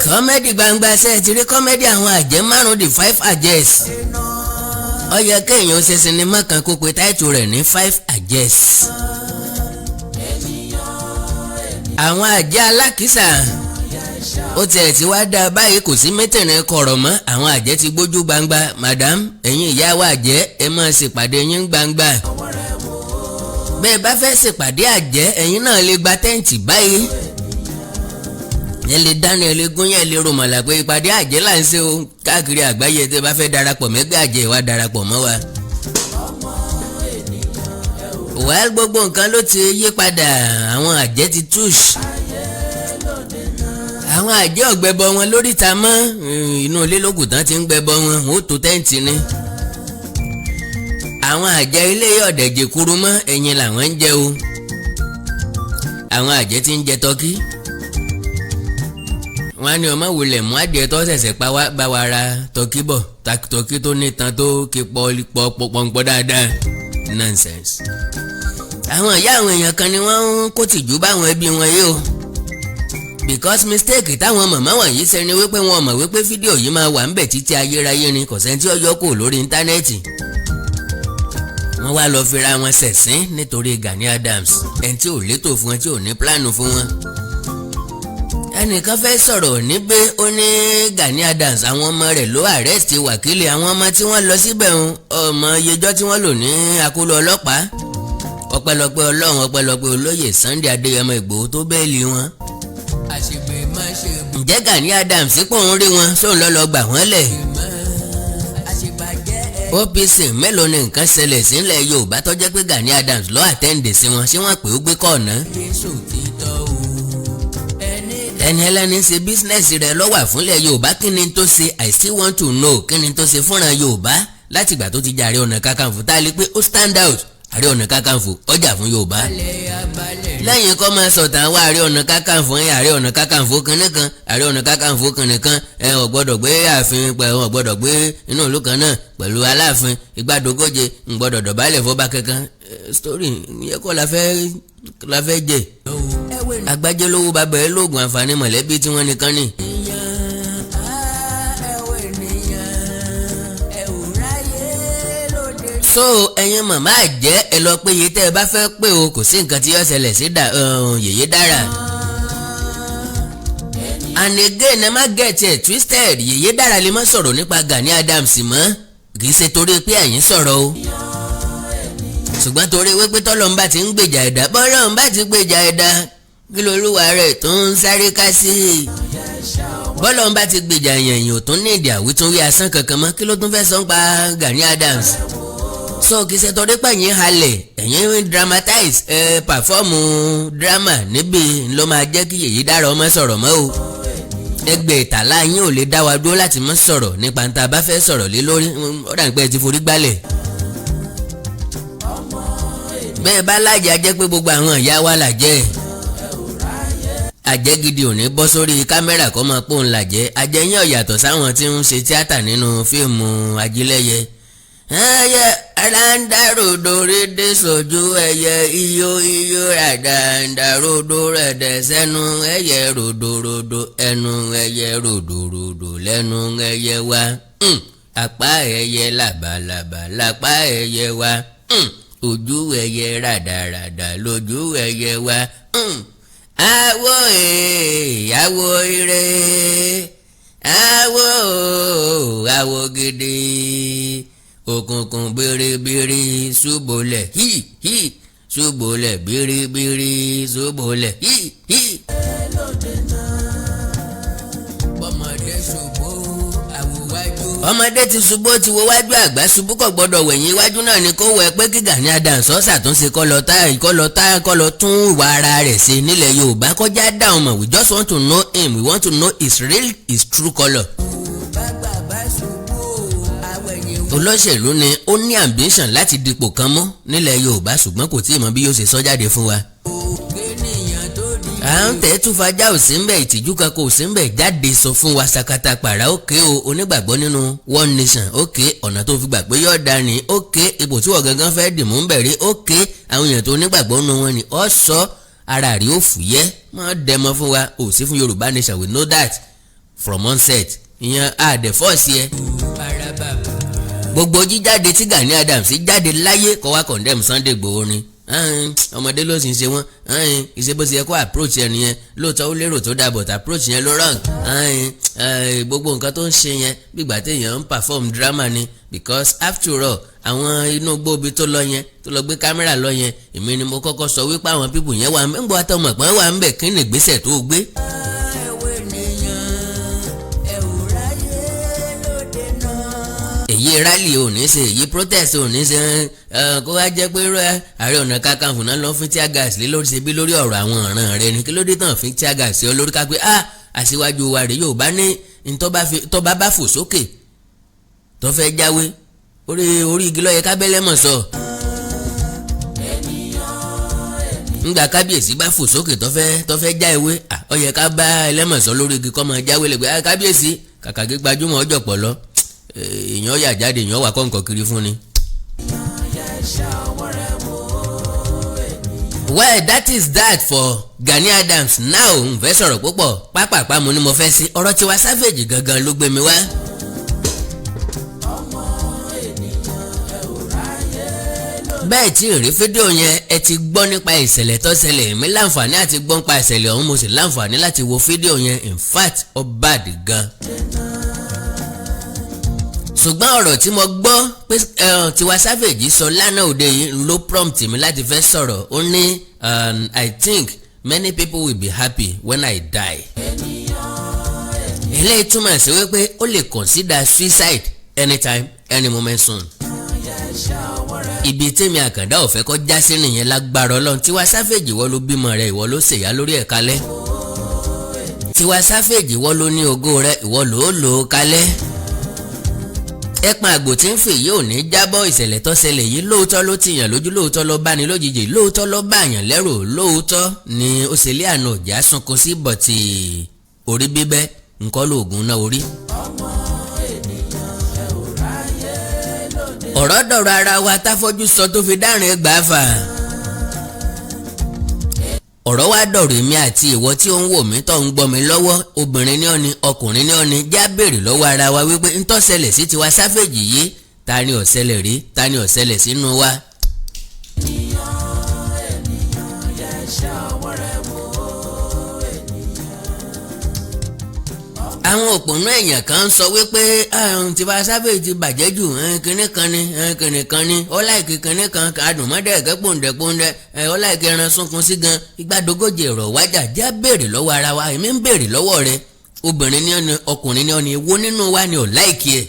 kọ́mẹ́dì gbangba ṣe ti rí kọ́mẹ́dì àwọn àjẹ́ márùn-ún the 5 Ajes. Ó yẹ kéèyàn ṣe sinimá kan kó pe táìtù rẹ̀ ní 5 Ajes. Àwọn àjẹ́ alákìísà ó tiẹ̀ ti wá dá báyìí, kò sí mẹ́tẹ̀ẹ̀rin kọ̀rọ̀ mọ́. Àwọn àjẹ́ ti gbójú gbangba. Madam, ẹ̀yin ìyá wa àjẹ́ ẹ máa ṣèpàdé yín gbangba. Bẹ́ẹ̀ bá fẹ́ ṣèpàdé àjẹ́ ẹ̀yin náà lè gba tẹ́ǹtì báyìí. Ẹ lè dáná, ẹ lè gúnyán, ẹ lè rọmọlà pé ìpàdé àjẹ́ là ń ṣe o káàkiri àgbáyé. Tẹ́ bá fẹ́ darapọ̀ mẹ́gbẹ́ àjẹ́ wa darapọ̀ mọ́ wa. Well, gbogbo nǹkan ló ti yí padà. Àwọn àjẹ́ ti túṣ. Àwọn àjẹ́ ọ̀gbẹ́bọ wọn lóríta mọ́. Inú ilé lókùn tán ti ń gbẹ́bọ wọn, ó tó tẹ́ǹtì ni. Àwọn àjẹ́ ilé ọ̀dẹ̀jẹ̀ kúrú mọ́ ẹ̀yìn làwọn ń jẹ o. Àwọn àjẹ́ ti ń jẹ tọ́kí. Wọ́n á ní ọmọ wulẹ̀ mú adìẹ tó ṣẹ̀ṣẹ̀ pa wá bá wa ra tọ́kí bọ̀, tọ́kí tó nítan tó kí pọ́npọ́ dáadáa. Nonsense. Àwọn ìyá àwọn èèyàn kan ni wọ́n ń kó tìjú báwọn ẹbí wọn yìí o. Because mistake táwọn màmá wọ̀nyí ṣe ni wípé wọn mọ̀ wípé fídíò yìí máa wà ń bẹ̀ títí ayérayé ni, kò sẹ́ni tí ó yọ kó lórí íńtánẹ́ẹ̀tì. Wọ́n wá lọ fira wọn ṣẹ̀sín nítorí Gani Adams, ẹni tí ò létò fún wọn, tí ò ní pílánù fún wọn. Ẹnìkan fẹ́ sọ̀rọ̀ níbẹ̀, ó ní Gani Adams àwọn ọmọ rẹ̀ ló àrẹ́sìtì wákìlì àwọn ọmọ tí wọ́n lọ síbẹ̀ ọmọ yẹjọ́ tí wọ́n lò ní akóló ọlọ́pàá. Ọpẹ́lọpẹ́ Ọlọ́run, ọpẹ́lọpẹ́ olóyè Sunday Adéyẹmọ Ìgbòho tó bẹ́ẹ̀lì wọn. Ǹjẹ́ Gani Adams pọ̀ ń rí wọn sóun lọ́lọ́ gbà wọ́n lẹ̀? OPC mélòó ni nǹkan ṣẹlẹ̀ sílẹ̀ Yorùbá tó jẹ́ pé Gani Adams ló àtẹ́ǹdè sí wọn, ṣé wọ́n pè ó gbé kọ̀ọ̀nà? Ẹni ẹlẹ́ni ṣe bísínẹ́sì rẹ̀ lọ́wọ́ àfúnlẹ̀ Yorùbá, kí ni tó ṣe? I still want to know kí ni tó ṣe fúnra Yorùbá láti ìgbà tó ti jẹ́ Ààrẹ Ọ̀nà Kakanfò tá a lè pé ó stand out. Ààrẹ Ọ̀nà Kakanfò ọjà fún Yorùbá. Lẹ́yìn kọ́ máa sọ̀tàn wá Ààrẹ Ọ̀nà Kakanfò yẹn, Ààrẹ Ọ̀nà Kakanfò kìnìkan, Ààrẹ Ọ̀nà Kakanfò kìnìkan, ò gbọ́dọ̀ gbé ààfin pẹ̀lú, ò gbọ́dọ̀ gbé inú ìlú kan náà pẹ̀lú Aláàfin Igbádogóje, ń gbọ́dọ̀ dọ̀bálẹ̀ fọ́ba kankan. Story yẹ kọ́ la fẹ́ jẹ. Agbájé lówó bàbá ẹ lóògùn àǹfààní mọ̀lẹ́bí tí wọ́n nìkan ni. So ẹ̀yin màmá àjẹ́ ẹ lọ pé iye tẹ́ ẹ bá fẹ́ pé o, kò sí nǹkan tí yóò ṣẹlẹ̀ sí Yeye Dara. And again, ẹ má get it twisted. Yeye Dara lè má sọ̀rọ̀ nípa Gani Adams mọ́, kì í ṣe torí pé ẹ̀yin sọ̀rọ̀ o, ṣùgbọ́n torí wípé tọ́lọ́mbà ti ń gbèjà ẹ̀dá, bọ́lọ́mbà ti gbèjà ẹ̀dá kí lolúwa rẹ̀ tó ń sáré ká sí. Bọ́lọ́mbà ti gbèjà èèyàn ò tún ní ìdí àwítúnwí asán kankan mọ́, kí ló tún fẹ́ sọ ń pa Gani Adams? So kì í ṣe torí pé ẹ̀yin halẹ̀, ẹ̀yin dramatize pàfọ́ọ̀mù drama níbi ló máa jẹ́ kí Yeye Dara ọmọ sọ̀rọ̀ mọ́ o. Ẹgbẹ́ ìtàlá yín ò lè dá wa dúró láti má sọ̀rọ̀ nípa tá a bá fẹ́ sọ̀rọ̀ lé lórí. Ó dà pé ẹ ti forí gbálẹ̀. Bẹ́ẹ̀ bá lájà jẹ́ pé gbogbo àwọn ìyá wa làjẹ́. àjẹgidi ò ní bọ́ sórí kámẹ́rà kó máa pòun làjẹ́ àjẹyìn ọ̀yàtọ̀ sáwọn tí ń ṣe tíátà nínú fíìmù ajílẹ̀yẹ. ẹyẹ aláǹdaròdò rédè sójú ẹyẹ iyó ràdàǹdaròdò rẹ̀dẹ̀ sẹ́nu ẹyẹ ròdòròdò ẹnu ẹyẹ ròdòròdò lẹ́nu ẹyẹ wa. apá ẹyẹ làbàlàbà lápá ẹyẹ wa. ojú ẹyẹ ràdàràdà lójú ẹyẹ wa. Awo awo ire awo gidi òkùnkùn biribiri ṣubúlẹ̀ hi ṣubúlẹ̀ biribiri ṣubúlẹ̀ hi. ọmọdé ti ṣubú ti wo wájú àgbà ṣubú kò gbọdọ̀ wẹ̀yìn iwájú náà ni kó wẹ pé kí Gani Adams ṣàtúnṣe kọlọ tún ìwà ara rẹ̀ ṣe nílẹ̀ Yorùbá kọjá dáhùn mọ̀ we just want to know him we want to know his real his true colour. olóṣèlú ni ó ní ambition láti dipò kan mọ́ nílẹ̀ Yorùbá ṣùgbọ́n kò tí ì mọ bí yóò ṣe sọ jáde fún wa. à ń tẹ́ tún fajá ò sí ń bẹ̀ ìtìjú kan kò sí ń bẹ̀ jáde sọ fún wa sakata pàrà òkè o onígbàgbọ́ nínú one nation òkè ọ̀nà tó fi gbà pé yóò dá ní òkè ipò tí wọ́n gangan fẹ́ dì mú ń bẹ̀rẹ̀ òkè àwọn èèyàn tó onígbàgbọ́ nínú wọn ni ọ sọ ara rí ó fúyẹ́ má dẹmọ fún wa ò sí fún Yorùbá nation we know that from onset ìyẹn àdẹ̀fọ́ọ̀sì ẹ. gbogbo jíjáde tí Gani Adams jáde láyé kọ́ wá condemn Sunday Igboho ni ọmọdé ló sì ń ṣe wọ́n ìṣe bó ṣe yẹ kó approach yẹn nìyẹn lóòótọ́ ó lérò tó dáa but approach yẹn ló wrong gbogbo nǹkan tó ń ṣe yẹn bígbà téèyàn ń perform drama ni because after all àwọn inú gbóbi tó lọ yẹn tó lọ gbé kámẹ́rà lọ yẹn èmi ni mo kọ́kọ́ sọ wípé àwọn pípù yẹn wà ń gbọ́ àtọmọ̀ pọ́n wà ń bẹ̀ kí ni ìgbésẹ̀ tó gbé. èyí rally ò ní ṣe èyí protest ò ní ṣe kó wá jẹ́ pé Ààrẹ Ọ̀nà Kakanfò náà lọ fún tear gas lé lórí ṣe bí lórí ọ̀rọ̀ àwọn ọ̀ràn rẹ̀ ní kí ló dé tán fi tear gas sí ọ lórí ká pé aṣíwájú wa rèé yóò bá ní tọ́ba bá fò sókè tó fẹ́ jáwé orí igi lọ́yẹ kábẹ́lẹ́ mọ̀ sọ. ńgbà kábíyèsí bá fò sókè tó fẹ́ já ewé ó yẹ ká bá ẹlẹ́mọ̀sán lórí igi kọ́ máa jáwé lẹ́gbẹ̀ẹ́ kábíyèsí kàkà gé gbajúmọ̀ ọjọ́ pọ̀ lọ èèyàn yà jáde èèyàn wà kọ́ńkọ́ kiri fún ni. Well, that is that for Gani Adams now n fẹ́ sọ̀rọ̀ púpọ̀ pápápá mo ní mo fẹ́ sí ọ̀rọ̀ Tiwa Savage gangan ló gbé mi wá. bẹ́ẹ̀ tí rí fídíò yẹn ẹ ti gbọ́ nípa ìṣẹ̀lẹ̀ tó ṣẹlẹ̀ mi láǹfààní àti gbọ́ nípa ìṣẹ̀lẹ̀ ọ̀hún mo sì láǹfààní láti wo fídíò yẹn in fact ó bad gan. ṣùgbọ́n ọ̀rọ̀ tí mo gbọ́ pé Tiwa Savage sọ lánàá òde yìí ló prompt mi láti fẹ́ sọ̀rọ̀ ó ní I think many people will be happy when I die. eléyìí túmọ̀ sí wípé ó lè consider suicide anytime any moment soon. ibi tèmi Àkàndá ò fẹ́ kó já sí nìyẹn lágbára Ọlọ́run. Tiwa Savage ìwọ ló bímọ rẹ ìwọ ló ṣèyá lórí ẹ̀ kalẹ̀. Tiwa Savage ìwọ ló ní ògo rẹ ìwọ ló lò ó kalẹ̀. ẹ̀pọ̀n àgbò tí ń fè yìí ò ní jábọ́ ìṣẹ̀lẹ̀ tó ṣẹlẹ̀ yìí lóòótọ́ ló ti yàn lójú lóòótọ́ ló bá ní lójijì lóòótọ́ ló bá yàn lẹ́rù lóòótọ́ ni ó ṣe lé àna òjá sunkún sí bọ̀tì orí bíbẹ́ nǹkan lóògùn náà orí. ọ̀rọ̀ dọ̀rọ̀ ara wa táfọ́jú sọ tó fi dárin ẹgbàá fà. ọ̀rọ̀ wa dọ̀rọ̀ èmi àti ìwọ tí ó ń wò mí tó ń gbọ́ mi lọ́wọ́ obìnrin ní ọ̀ni ọkùnrin ní ọ̀ni já béèrè lọ́wọ́ ara wa wípé ń tó ṣẹlẹ̀ sí Tiwa Savage yìí ta ni ó ṣẹlẹ̀ rí ta ni ó ṣẹlẹ̀ sínú wa. àwọn òpònú èèyàn kan sọ wípé Tiwa Savage ti bàjẹ́ jù kinní kan ni ó láìkí kinní kan adùnmọ́dẹ́ ẹ̀gẹ́ pòǹdẹ́pòǹdẹ́ ó láìkí ẹran sunkún sí gan igbádogójì ẹ̀rọ wájà já béèrè lọ́wọ́ ara wa èmi ń béèrè lọ́wọ́ rẹ obìnrin ní ọ̀ni ọkùnrin ní ọ̀ni èwo nínú wa ni ò láìkí ẹ̀.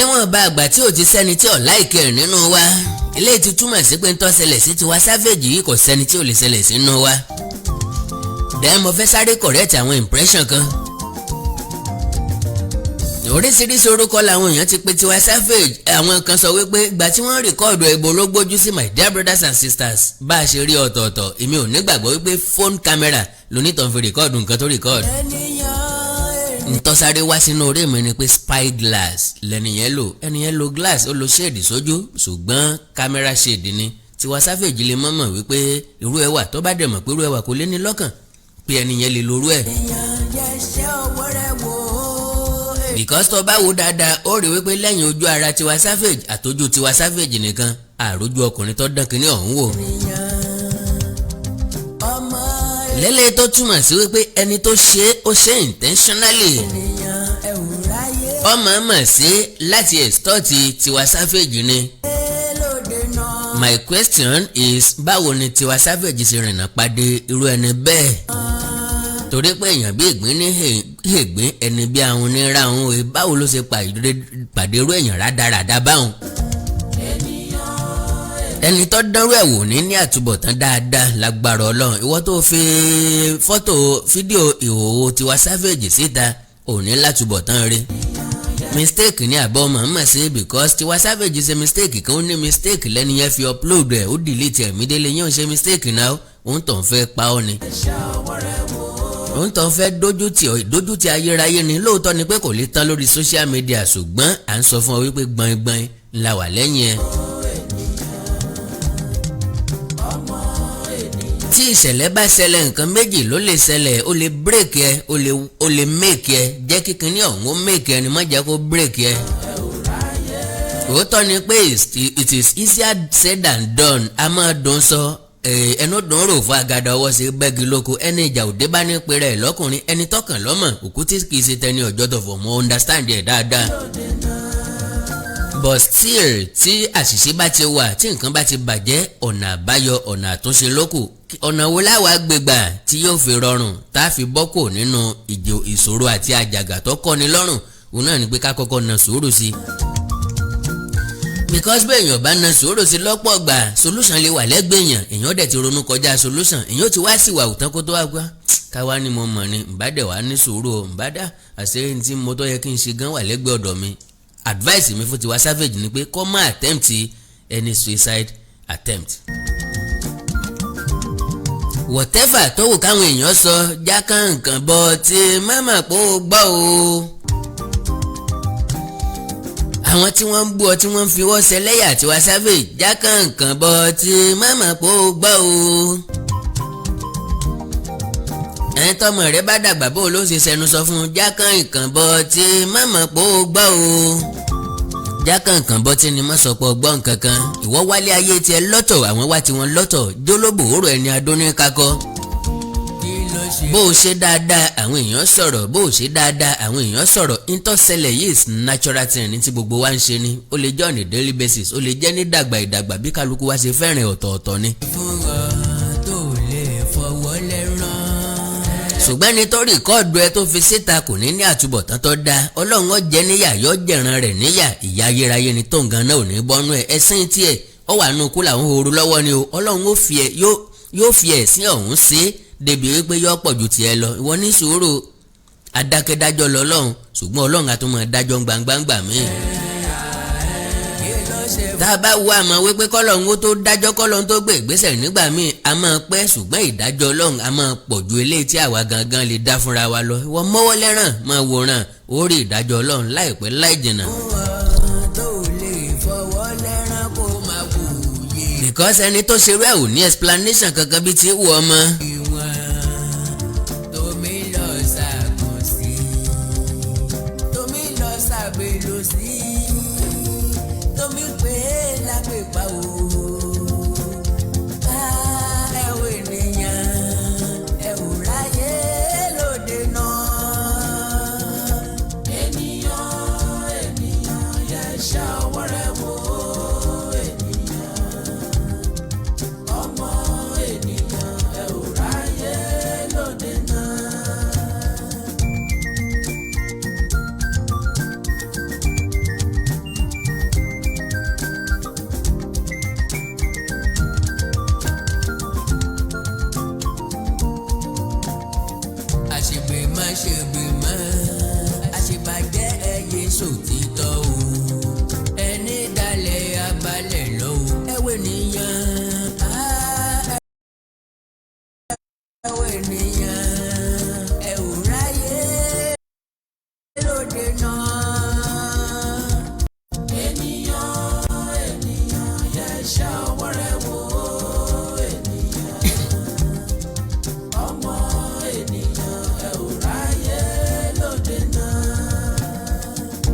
níwọ̀n bá àgbà tí ò ti sẹ́ni tí ò láìkẹ́ nínú wa eléyìí ti túmọ̀ sí pé ń tó ṣẹlẹ̀ sí Tiwa Savage yìí kò sẹ́ni tí ò lè ṣẹlẹ̀ sínú wa. dẹ́n mo fẹ́ sáré correct àwọn impression kan. oríṣiríṣi orúkọ làwọn èèyàn ti pe Tiwa Savage. àwọn kan sọ wípé ìgbà tí wọ́n rìkọ́ọ̀dù ẹ̀bọ ló gbójú sí my dear brothers and sisters bá a ṣe rí ọ̀tọ̀ọ̀tọ̀ èmi ò nígbàgbọ́ wípé phone camera lonítàn fi rìkọ́ọ̀dù nǹkan tó rìkọ́ọ̀dù. ntọ́sáré wá sínú orí mi ni pé spy glass ẹnìyẹn lo glass ó lo shade sójú ṣùgbọ́n camera shade ni Tiwa Savage lè mọ̀mọ̀ wípé irú ẹwà tó bá dẹ̀ mọ̀ pé irú ẹwà kò lé ní lọ́kàn pé ẹnìyẹn lè lorú ẹ̀. because tó bá wo dáadáa ó rí wípé lẹ́yìn ojú ara Tiwa Savage àtọ́jú Tiwa Savage nìkan àrójú ọkùnrin tó dán kínní ọ̀hún wò. lélẹ̀ tó túmọ̀ sí wípé ẹni tó ṣe ó ṣe intentionally ọmọ mọ̀ sí láti extort Tiwa Savage ni. my question is báwo ni Tiwa Savage ṣe rìnnà pàdé irú ẹni bẹ́ẹ̀ torí pé èèyàn bí ìgbín ní ègbín ẹni bí àwọn onírà òun òye báwo ló ṣe pàdé irú èèyàn rádaràda báwọn. ẹni tó dánrú ẹ̀ wò ní àtúbọ̀tán dáadáa lágbára Ọlọ́run ìwọ tó fi fídíò ìhòòhò Tiwa Savage síta ò ní látúbọ̀tán rí. mistake ní àbọ̀ mọ̀ọ́mọ̀ sí because Tiwa Savage ṣe mistake kan ó ní mistake lẹ́ni yẹn fi upload ẹ̀ ó delete ẹ̀ mídélé yẹn ò ṣe mistake náà òun tó ń fẹ́ pa ọ́ ni. òun tó ń fẹ́ dójú ti ayérayé ni lóòótọ́ ni pé kò lè tán lórí social media ṣùgbọ́n à ń sọ fún ọ wípé gbọ̀ngbọ̀n la wà lẹ́yìn ẹ̀. tí ìṣẹ̀lẹ̀ bá ṣẹlẹ̀ nǹkan méjì ló lè ṣẹlẹ̀ ó lè break ẹ ó lè make ẹ jẹ́ kí kinní ọ̀hún ó make ẹ ni má jẹ́ kó break ẹ. òótọ́ ni pé it is easier said than done a máa dùn sọ ẹnu dùn rò fún àgàdà ọwọ́ sí bẹ́gi lóko ẹni ìjà òde bá ní pèrè ẹ̀ lọ́kùnrin ẹni tọkàn lọ́mọ̀ òkú tí kì í ṣe tẹni ọjọ́ tó fọ̀ mọ́ understand ẹ̀ dáadáa. but still tí àṣìṣe bá ti wà tí nǹkan bá ti bàjẹ́ ọ̀nà àbáyọ ọ̀nà àtúnṣe lókù ọ̀nà wo láwa gbégbà tí yóò fi rọrùn tá a fi bọ́kò nínú ìṣòro àti àjàgà tó kọ́ni lọ́rùn òun náà ni pé ká kọ́kọ́ na sùúrù sí i. because bẹ́ẹ̀ èèyàn bá na sùúrù sí lọ́pọ̀ gbà solution lè wà lẹ́gbẹ̀ẹ́ èèyàn dẹ̀ ti ronú kọjá solution èèyàn ti wá sí ìwà òtán kó tó wá gbá káwá ni mo mọ̀ ni ǹbádẹ̀ wá ní sùúrù o ǹbádà àṣẹ tí mo tọ́ yẹ kí n ṣe gan wà lẹ́gbẹ̀ẹ́ ọ̀dọ̀ mi advice mi fún Tiwa Savage ni pé kó má attempt any suicide attempt. whatever tó wù káwọn èèyàn sọ jákà nǹkan bọ tí mama pò gbọ́ o. àwọn tí wọ́n ń bú ọ tí wọ́n ń fi wọ́n ṣẹlẹ́yà Tiwa Savage jákà nǹkan bọ tí mama pò gbọ́ o. ẹni tọmọ rẹ bá dàgbà bó ló ṣe sẹnu sọ fún jákà nǹkan bọ tí mama pò gbọ́ o. jákà nǹkan bọ́ tí ni mọ́sọ̀pọ̀ gbọ́ nǹkan kan ìwọ wálé ayé tiẹ̀ lọ́tọ̀ àwọn wá tiwọn lọ́tọ̀ jólóbò òórò ẹni adóní kakọ. bó o ṣe dáadáa àwọn èèyàn sọ̀rọ̀ bó o ṣe dáadáa àwọn èèyàn sọ̀rọ̀ ìtọ́sẹ̀lẹ̀ yìí is natural thing ní tí gbogbo wa ń ṣe ni ó lè jẹ́ on a daily basis ó lè jẹ́ ní dàgbà ìdàgbà bí kálukú wa ṣe fẹ́ràn ọ̀tọ̀ọ̀tọ̀ ni. fún ọ tó lè fọwọ́ lẹ́rán. ṣùgbọ́n ní tó rìkọ́ọ̀dù ẹ tó fi síta kò ní ní àtúbọ̀tán tó dáa ọlọ́run ó jẹ́ níyà yóò jẹ̀ràn rẹ̀ níyà ìyà ayérayé ni tó ń gan náà ò ní bọ́nú ẹ̀ ẹ̀sìn tiẹ̀ ó wà nù kú làwọn ooru lọ́wọ́ ni o ọlọ́run yóò fi ẹ̀sìn ọ̀hún ṣe é débi wípé yóò pọ̀ ju tiẹ̀ lọ ìwọ ní sùúrù adákẹ́dájọ́ lọ́lọ́run ṣùgbọ́n ọlọ́run àtúmọ̀ dájọ́ gbangbangba míì. tá a bá wo àmọ́ wípé kọ́lọ́run ó tó dájọ́ kọ́lọ́run tó gbé ìgbésẹ̀ nígbà míì a máa pẹ́ ṣùgbọ́n ìdájọ́ ọlọ́run a máa pọ̀ ju eléyìí tí àwa gangan lè dá fúnra wa lọ ìwọ mọ́wọ́ lẹ́ràn máa wòran ó rí ìdájọ́ ọlọ́run láìpẹ́ láì jìnnà. because ẹni tó ṣerú ẹ̀ ò ní explanation kankan bíi ti wù ọmọ.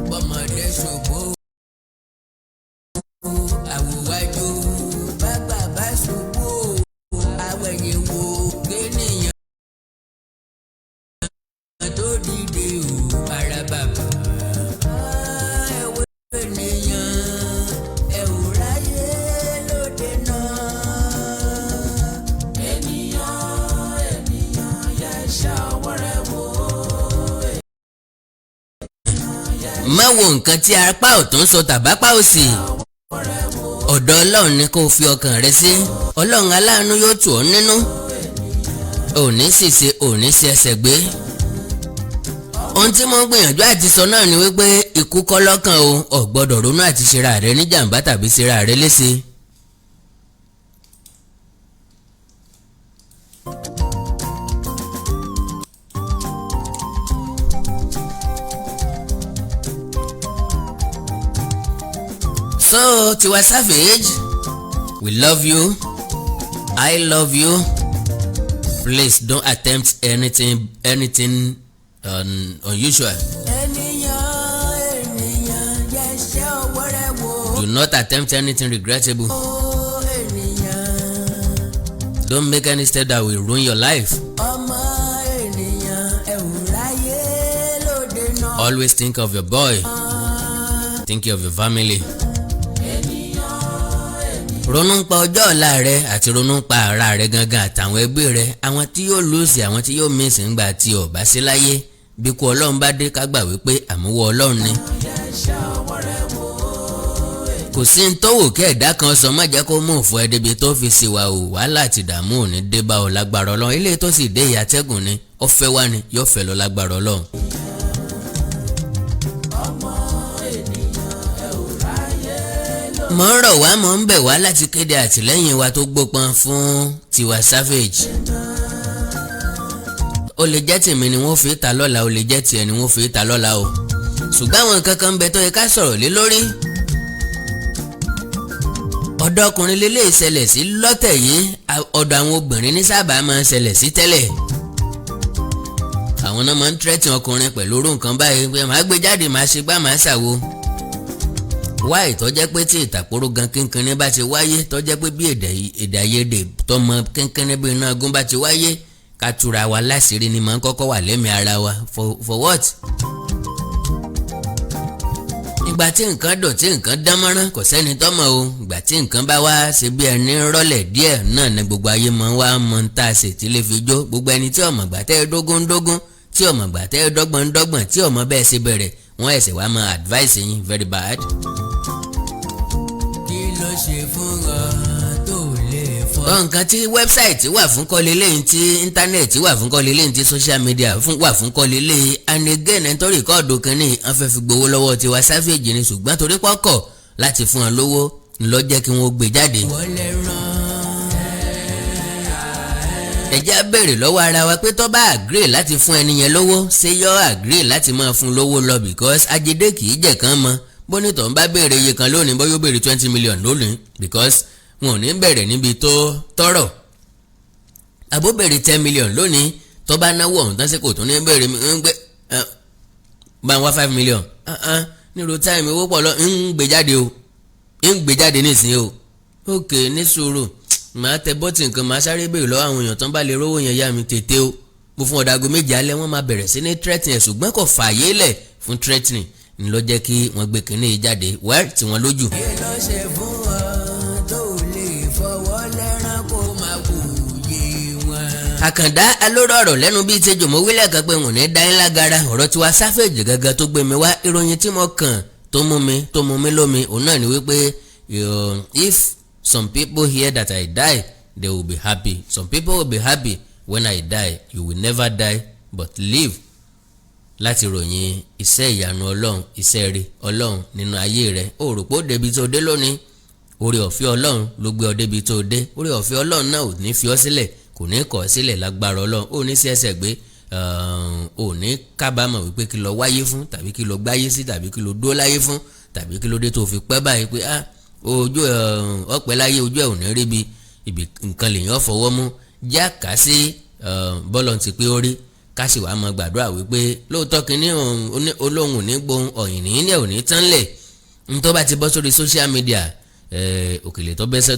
bọ́mọdé ṣògbó àwòwájú bàbá bá ṣògbó àwẹ̀yìn wo kéèyàn tó dìde ò para bàbá. Ẹ̀wọ̀ ènìyàn ẹ̀ ò ráyé lóde náà. Ènìyàn yẹ ṣọwọ́ rẹ̀ wò. Má wo nǹkan tí apá ọ̀tún sọ tàbápá òsì. Ọ̀dọ̀ Ọlọ́run ni kó fi ọkàn rẹ sí. Ọlọ́run aláàánú yóò tù ọ́ nínú. Òní ṣìṣe òní ṣe ẹsẹ̀ gbé. Ohun tí mo ń gbìyànjú àti sọ náà ni wípé ikú kọ́ lọ́kàn o, ò gbọ́dọ̀ ronú àti ṣera rẹ ní jàǹbá tàbí ṣera rẹ léṣe. So Tiwa Savage, we love you, I love you. Please don't attempt anything unusual. Do not attempt anything regrettable. Don't make any step that will ruin your life. Always think of your boy. Think of your family. Ronú ń pa ọjọ́ ọ̀la rẹ àti ronú ń pa ara rẹ gangan àtàwọn ẹbí rẹ, àwọn tí yóò lùsì àwọn tí yóò mísì ńgbà tí ó bá sí láyé. Bí kú Ọlọ́run bá dé ká gbà wípé àmúwọ́ Ọlọ́run ni. Kò sí ń tó wò kí ẹ̀dá kan sọ má jẹ́ kó mú òfò ẹ débi tó fi sì wà ò wàhálà àti ìdààmú ò ní dé bá ọ lágbára Ọlọ́run. Ilé tó sì dé ìyàtẹ́gùn ni ó fẹ́ wá ni yóò fẹ́ lọ lágbára Ọlọ́run. Mo ń rọ̀ wá mo ń bẹ̀ wá láti kéde àtìlẹ́yìn wa tó gbópọn fún Tiwa Savage. Ó lè jẹ́ tèmi ni wọ́n fi ta lọ́la, ó lè jẹ́ tiẹ̀ ni wọ́n fi ta lọ́la o. Ṣùgbọ́n àwọn nǹkan kan ń bẹ tó yẹ ká sọ̀rọ̀ lé lórí. Ọ̀dọ̀ ọkùnrin lè ṣẹlẹ̀ sí lọ́tẹ̀ yìí, ọ̀dọ̀ àwọn obìnrin ní sábà máa ń ṣẹlẹ̀ sí tẹ́lẹ̀. Àwọn náà máa ń tírẹ́tì ọkùnrin pẹ̀lú orú nǹkan báyìí pé màá gbé jáde màá ṣe gbá màá ṣàwo. Wáì tó jẹ́ pé tí ìtàkùrọ̀ gan kínkínní bá ti wáyé tó jẹ́ pé bí èdè àìyedè tọmọ kínkínní bí iná agún bá ti wáyé ká túra wa láṣìírí ni màá kọ́kọ́ wà lẹ́mìí ara wa for what? Ìgbà tí nǹkan dọ̀tí nǹkan dánmọ́rán kò sẹ́ni tọ́mọ o. Ìgbà tí nǹkan bá wá ṣe bí ẹni rọ́lẹ̀ díẹ̀ náà ni gbogbo ayé máa ń wá mọ ń tà sí tí lè fi jó. Gbogbo ẹni tí ọmọ gbà tẹ́ dógún tí ọmọ gbà tẹ́ dọ́gbọ̀n tí ọmọ bẹ́ẹ̀ ṣe bẹ̀rẹ̀ wọ́n ẹ̀sẹ̀ wá máa advice yín very bad. Kí ló ṣe fún ọ tó lè fọ́. Nǹkan tí wẹ́bsáìtì wà fún kọ́lé lẹ́yìn tí íńtánẹ́ẹ̀tì wà fún kọ́lé lẹ́yìn tí social media wà fún kọ́lé lẹ́yìn and again ẹ̀ ń tó rìkọ́ọ̀dù kínní wọ́n fẹ́ fi gbowó lọ́wọ́ Tiwa Savage ni ṣùgbọ́n torí pọ́kọ̀ láti fún ọ lówó ńlọ jẹ́ kí wọ́n gbé jáde. Ẹ jẹ́ á béèrè lọ́wọ́ ara wa pé tó bá agree láti fún ẹni yẹn lówó ṣé yọ agree láti máa fún lówó lọ because ajédè kì í jẹ́ kán mọ́ bónítọ̀ ń bá béèrè iye kan lónìí bó yóò béèrè 20 million lónìí because wọn ò ní bẹ̀rẹ̀ níbi tó tọ́rọ̀. Àbó béèrè 10 million lónìí tó bá náwó ọ̀hún tán sí kò tún ní béèrè ń gbé bá ń wá 5 million nílò táìmì owó pọ̀ lọ ń gbé jáde o ń gbé jáde nísìnyí o. Ok ní sùúrù màá tẹ bọ́tì nǹkan màá sáré béèrè lọ́wọ́ àwọn èèyàn tán bá lè rówó yẹn yá mi tètè o. Mo fún ọ̀dàgọ́ méje alẹ́ wọ́n máa bẹ̀rẹ̀ sí ní threatening ṣùgbọ́n kò fààyè lẹ̀ fún threatening ni ló jẹ́ kí wọ́n gbé kínní yìí jáde wẹ́ẹ̀ tí wọ́n lójú. Kí ló ṣe fún ọ tó lè fọwọ́ lẹ́rán kó máa kú yé wọn. Àkàndá alóró ọ̀rọ̀ lẹ́nu bíi ti jòmó wílẹ̀ kan pé wọ́n ní dá ńlá gara ọ̀rọ̀ Tiwa Savage gẹ́gẹ́ tó gbé mi wá ìròyìn tí mo kàn tó mú mi lómi òun náà ni wípé if some people hear that I die they will be happy. Some people will be happy when I die. You will never die but live. Láti ròyìn iṣẹ́ ìyanu Ọlọ́run iṣẹ́ rí Ọlọ́run nínú ayé rẹ̀. Ó rò pé ó débi tó dé lónìí oore ọ̀fẹ́ Ọlọ́run ló gbé ọ débi tó dé. Oore ọ̀fẹ́ Ọlọ́run náà ò ní fi ọ́ sílẹ̀ kò ní kọ̀ ọ́ sílẹ̀ lágbára Ọlọ́run. Ó ní sí ẹsẹ̀ gbé ò ní kábàámọ̀ wípé kí lọ wáyé fún tàbí kí lọ gbáyé sí tàbí kí lọ dó láyé fún tàbí kí ló dé tó fi pẹ́ báyìí pé ojú ọpẹ́ láyé ojú ẹ̀ ò ní rí bi ibi nǹkan lèèyàn fọwọ́ mú já kà sí bọ́lọ̀ ti pé ó rí ká sì wàá mọ gbàdúrà wípé lóòótọ́ kínní olóhùn ní gbohùn ọ̀yìn ní ẹ̀ ò ní tán lẹ̀ tó bá ti bọ́ sórí social media òkèlè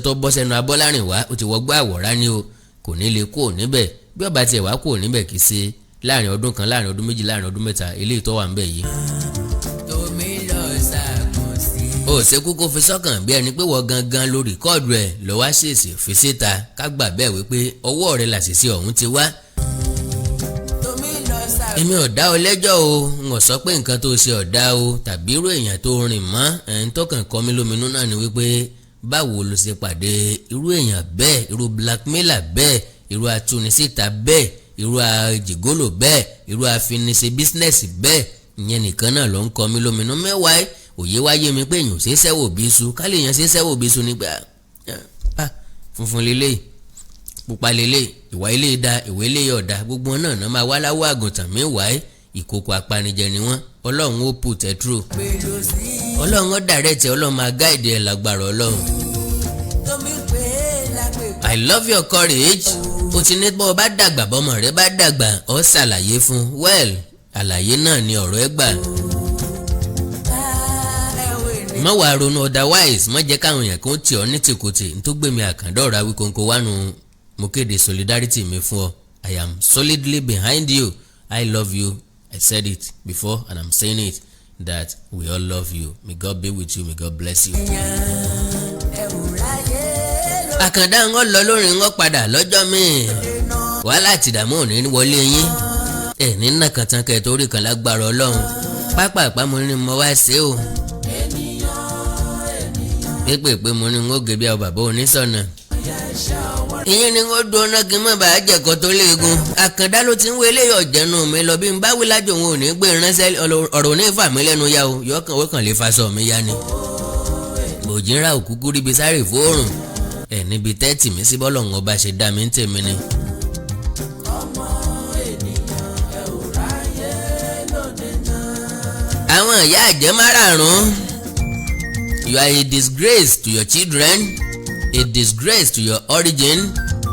tó bọ́ sẹ́nu abọ́lárìn wá ó ti wọgbọ́ àwòrán ni o kò ní lè kúrò níbẹ̀ bí ọba tiẹ̀ wá kúrò níbẹ̀ kì í ṣe láàrin ọdún kan láàrin ọdún méjì láàrin ọdún mẹ́ta eléyìí tó wà ń bẹ̀ yìí. ó ṣekú kó fi sọ́kàn bí ẹni pé wọ́n gangan ló rìkọ́ọ̀dù ẹ̀ lọ́wọ́ ṣèṣì fi síta ká gbà bẹ́ẹ̀ wípé ọwọ́ rẹ̀ làṣìṣe ọ̀hún ti wá. èmi ò dá ọ lẹ́jọ́ o n ò sọ pé nǹkan tó ṣe ọ̀dá o tàbí irú èèyàn tó rìn mọ́ ẹ̀ń tó kàn kọ́ mi lóminú náà ni wípé báwo ló ṣe pàdé irú èèyàn bẹ́ẹ̀ irú blackmailer bẹ́ẹ̀ irú atúnisíta bẹ́ẹ̀ irú àjìgólò bẹ́ẹ̀ irú àfinisí bísínẹ́sì bẹ́ẹ̀ ìyẹn nìkan náà ló ń kọ́ mi lóminú mẹ́wàá òye wáyé mi pé èèyàn ò ṣe é sẹ́wò bí iṣu ká lè yàn ṣe é sẹ́wò bí iṣu nígbà funfun lélẹ̀ pupa lélẹ̀ ìwà ilé da ìwé ilé ọ̀dà gbogbo náà náà máa wá láwọ́ àgùntàn mẹ́wàá ìkòkò apanijẹ ni wọ́n ọlọ́run ó put ẹ̀ true ọlọ́run ó direct ọlọ́run máa guide ẹ̀ lágbára ọlọ́run. I love your courage o ti ní bọ́ ọ bá dàgbà bọ́mọ rẹ bá dàgbà ọ ṣàlàyé fún well àlàyé náà ni ọ̀rọ̀ ẹ gbà. má wàá ronú otherwise má jẹ́ káwọn èèyàn kan tì ọ́ ní tìkùtì tó gbèmí àkàndọ̀rọ̀ Awíkonko wánu mo kéde solidarity mi fún ọ I am solidly behind you I love you I said it before and I'm saying it that we all love you may God be with you may God bless you. àkàndá ń lọ lórin ń padà lọ́jọ́ míì wàhálà àtìdààmú ò ní wọlé yín ẹ̀ ní nàkàntàn kẹ̀ torí kan lágbára ọlọ́run pápá àpamọ́ ni mo wá ṣe o pépè mo ní ń gé bí àwọn bàbá onísọ̀nà ìyẹn ni wọ́n dún ọ́nà kí n má bàa jẹ̀kọ́ tó léegun àkàndá ló ti ń wọlé ọ̀jẹ̀nu mi lọ bí n bá wí lájò òun ò ní gbé ránṣẹ́ ọ̀rọ̀ ní fà mí lẹ́nu yá o yọkàn wọ́kàn lè faṣọ mi yá ni bòjì ń ra òkúkú ríbi sáré fóòrùn ẹ̀ níbi tẹ́tì mi sí bọ́lọ̀ ń ọba ṣe dá mi ń tèmi ni. àwọn ìyá àjẹ́ márààrún you are a disgrace to your children a disgrace to your origin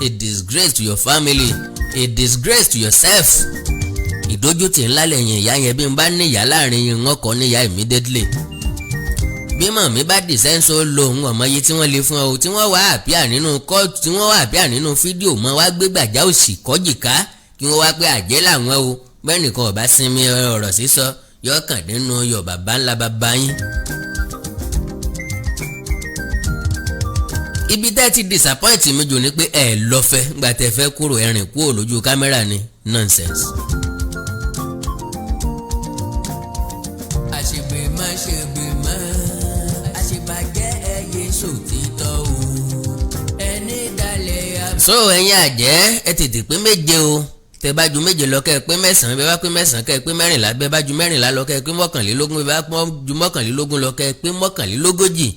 a disgrace to your family a disgrace to yourself. ìdójútì ńlá lẹ́yìn ìyá yẹn bí n bá níyà láàrin yín wọ́n kọ́ níyà immediately. bí mọ̀ mi bá dìsẹ́ńsó lo ohun ọ̀mọye tí wọ́n lè fún ọ tí wọ́n wá àpíà nínú kóòtù tí wọ́n wá àpíà nínú fídíò mọ́ wá gbé gbàjá òsì kọ́jìká kí wọ́n wá pé àjẹ́ làwọn o bẹ́ẹ̀ nìkan ọ̀bá sinmi ọ̀rọ̀ sísọ yọkàn nínú yọ̀ bàbá ńlá bàbá yín. ibi tẹ́ ti disappoint mi jù ni pé ẹ lọ́fẹ́ gba tẹ́ fẹ́ kúrò ẹ̀rìn kúrò lójú kámẹ́rà ni nonsense. àṣegbè má ṣègbè má àṣebàjẹ́ ẹyẹ sòtítọ́ o ẹni dalẹ̀ àbí. so ẹ̀yin àjẹ́ ẹ tètè pé méje o tẹ́ bá ju méje lọ kẹ́ ẹ pé mẹ́sàn-án bẹ́ẹ̀ bá pé mẹ́sàn-án kẹ́ ẹ pé mẹ́rìnlá bẹ́ẹ̀ bá ju mẹ́rìnlá lọ kẹ́ ẹ pé mọ́kànlélógún bẹ́ẹ̀ bá ju mọ́kànlélógún lọ kẹ́ ẹ pé mọ́kànlélógójì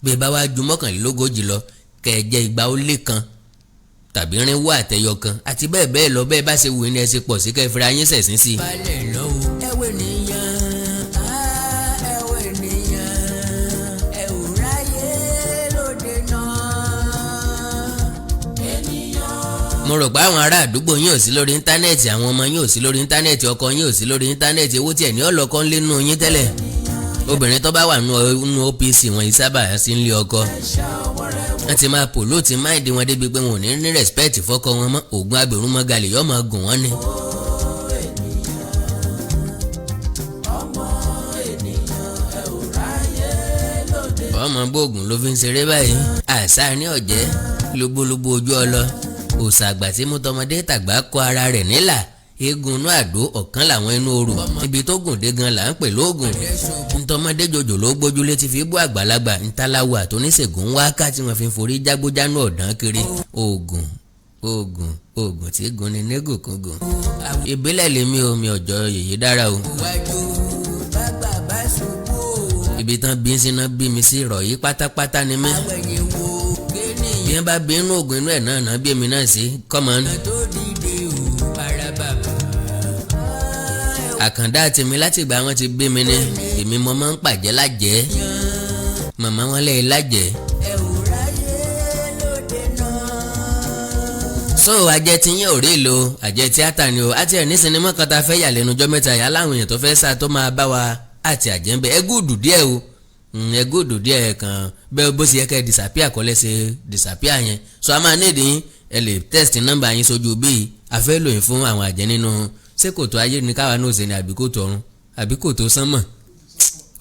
bẹ́ẹ̀ bá wá ju mọ́kànlélógójì lọ kẹ́ ẹ jẹ́ igba ó lé kan tàbí rínwó àtẹyọ kan àti bẹ́ẹ̀ bẹ́ẹ̀ lọ bẹ́ẹ̀ bá ṣe wù ní ẹ ṣe pọ̀ sí kẹ́ ẹ fira yín ṣẹ̀sín sí. balẹ̀ lọ́wọ́ ẹ̀wẹ̀ nìyẹn ẹ̀wẹ̀ nìyẹn ẹ̀ ò ráyè lóde náà. mo rò pé àwọn ará àdúgbò yín ò sí lórí íńtánẹ́ẹ̀tì àwọn ọmọ yín ò sí lórí íńtánẹ́ẹ̀tì ọkọ yín ò sí lórí íńtánẹ́ẹ̀tì owó tí ẹ̀ ní ọlọ́kọ́ ń lé nínú yín tẹ́lẹ̀ obìnrin tó bá wà nínú OPC wọn yìí sábà sí ń lé ọkọ wọ́n ti máa pòlóòtì máìdí wọn débi pé wọn ò ní rẹ́spẹ̀tì fọ́kọ wọn mọ́ ògùn agbèrún mọ́ galè yọ́ máa gùn wọ́n ni. ọmọ bóògùn ló fi ń ṣeré báyìí àṣà ní ọ̀jẹ́ lógbólógbó ojú ọlọ òòṣà àgbà tí mú tọmọdé tàgbà kọ ara rẹ̀ nílà eégún inú àdó ọ̀kan làwọn inú oòrùn ibi tó gùn dé gan là ń pè lóògùn ntọ́mọdé jòjò ló gbójúlé ti fi bú àgbàlagbà ntàláwò àtúníṣègùn wáká tí wọ́n fi forí jágbójánú ọ̀dán kiri oògùn oògùn oògùn tí gun ni négùnkúngùn ìbílẹ̀ lèmi omi ọ̀jọ́ Yèyé Dára o ibi tán bí ń síná bí mi sí rọ̀ yí pátápátá ni mí bí wọ́n bá bí inú oògùn inú ẹ̀ náà bí èmi náà sí kọ́mọ́nù. àkàndá tèmi láti ìgbà wọn ti bí mi ní èmi mo máa ń pàjẹ́ lájẹ́ màmá wọn lẹ́yìn lájẹ́. ẹ ò ráyè lóde náà. so àjẹ tí yín ò rí lo àjẹ tíátà ni o àti ẹ̀ ní sinimá kan tá a fẹ́ yà lẹ́nu ọjọ́ mẹ́ta yà láwọn èèyàn tó fẹ́ sá tó máa bá wa àti àjẹ́ ń bẹ ẹ gúdù díẹ̀ o ẹ gúdù díẹ̀ kan bẹ́ẹ̀ bó ṣe yẹ kẹ́ disappear kọ́lẹ́ ṣe disappear yẹn so a máa nídìí ẹ lè text nọ́mbà yín sójú bíi a fẹ́ lò yín fún àwọn àjẹ́ nínú ṣé kòtò ayé ni káwa náà ṣe ni àbí kòtò ọ̀run àbí kòtò sánmọ̀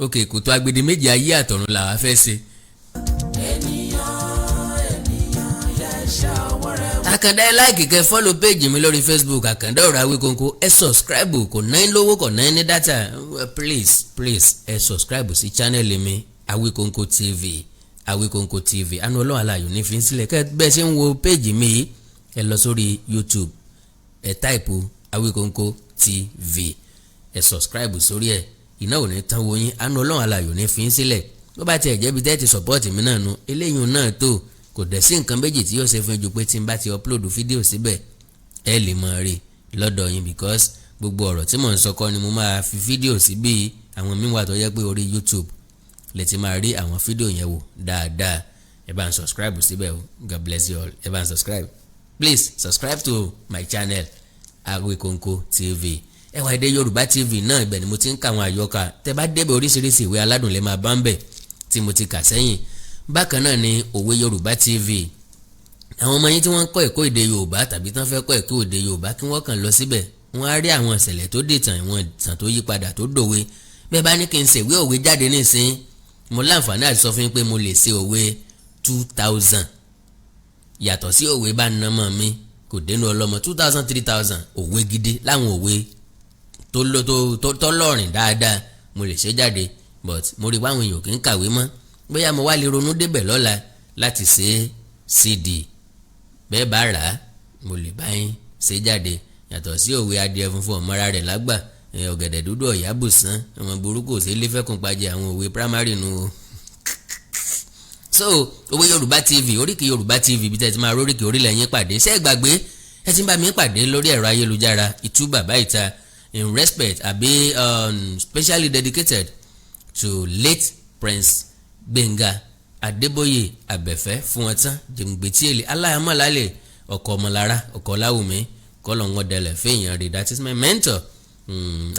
ok kòtò agbede méjì ayé àtọ̀run làwa fẹ́ ṣe. Àkàndá ẹ láìkì kẹ́ fọ́lọ̀ péjì mi lórí Facebook Àkàndá ọ̀rọ̀ Awíkonko ẹ subscribe kò náà lówó kò náà ní data please ẹ subscribe sí channel mi Awíkonko TV Awíkonko TV àánú ọlọ́run aláyò ní fi ń sílẹ̀ kẹ́ bẹ́ẹ̀ ṣe ń wo péjì mi yìí ẹ lọ sórí YouTube ẹ táìpù Awíkonko TV ẹ subscribe sórí ẹ iná ò ní tán wo yín àánú ọlọ́run aláyò ní fi ń sílẹ̀ bó bá tiẹ̀ jẹ́bi tẹ́ ti support mi náà nu eléyìí náà tó kò dẹ̀ sí nǹkan méjì tí yóò ṣe fún ju pé tí n bá ti upload fídíò síbẹ̀ ẹ lè mọ̀ rí lọ́dọ̀ yín because gbogbo ọ̀rọ̀ tí mò ń sọ kọ́ ni mo máa fi fídíò sí bí àwọn míì wà tó yẹ pé orí YouTube lè ti máa rí àwọn fídíò yẹn wò dáadáa ẹ bá ń subscribe síbẹ̀ o God bless you all ẹ bá ń subscribe please subscribe to my channel Awíkonko TV ẹwà èdè Yorùbá TV náà ibẹ̀ ni mo ti ń ka àwọn àyọkà tẹ bá débẹ̀ oríṣiríṣi ìwé aládùn lè máa bá ń bẹ̀ tí mo ti kà sẹ́yìn bákan náà ni òwe Yorùbá TV àwọn ọmọ yín tí wọ́n ń kọ́ ẹ̀kọ́ èdè Yorùbá tàbí tán fẹ́ kọ́ ẹ̀kọ́ èdè Yorùbá kí wọ́n kàn lọ síbẹ̀ wọ́n á rí àwọn ìṣẹ̀lẹ̀ tó dìtàn ìwọ̀n ìtàn tó yí padà tó dòwe bẹ́ẹ̀ bá ní kí n ṣèwé òwe jáde nísìn mo láǹfààní àti sọ fún yín pé mo lè ṣe òwe 2000 yàtọ̀ sí òwe bá ná mọ́ mi kò dénú ọlọ́mọ 2000 3000 òwe gidi láwọn òwe tó lọ́rìn dáadáa mo lè ṣe jáde but mo rí báwọn èèyàn kì í kàwé mọ́ bóyá mo wá lè ronú débẹ̀ lọ́la láti ṣe CD bẹ́ẹ̀ bá rà á mo lè bá yín ṣe jáde yàtọ̀ sí òwe adìẹ funfun ọ̀mọ́ra rẹ̀ lágbà ọ̀gẹ̀dẹ̀ dúdú ọ̀yá bùsán ọmọ burúkú ṣe lé fẹ́kùn pàjẹ́ àwọn òwe primary nu o. so òwe Yorùbá TV oríkì Yorùbá TV bí tẹ́ ti máa róríkì orílẹ̀ yín pàdé ṣé ẹ gbàgbé ẹ ti ń bá mi pàdé lórí ẹ̀rọ ayélujára Ìtú Bàbá Ìta in respect àbí specially dedicated to late Prince Gbẹ̀ngà Adébóyè Abẹ́fẹ́ fún wọn tán jẹ̀ǹgbẹ̀tì èlé aláyàmọ́lálẹ̀ ọkọ̀ ọmọlára ọkọ̀ láwùmí kọ́lọ̀ǹgọ́ dẹlẹ̀ fẹ́yìn rẹ̀ that is my mentor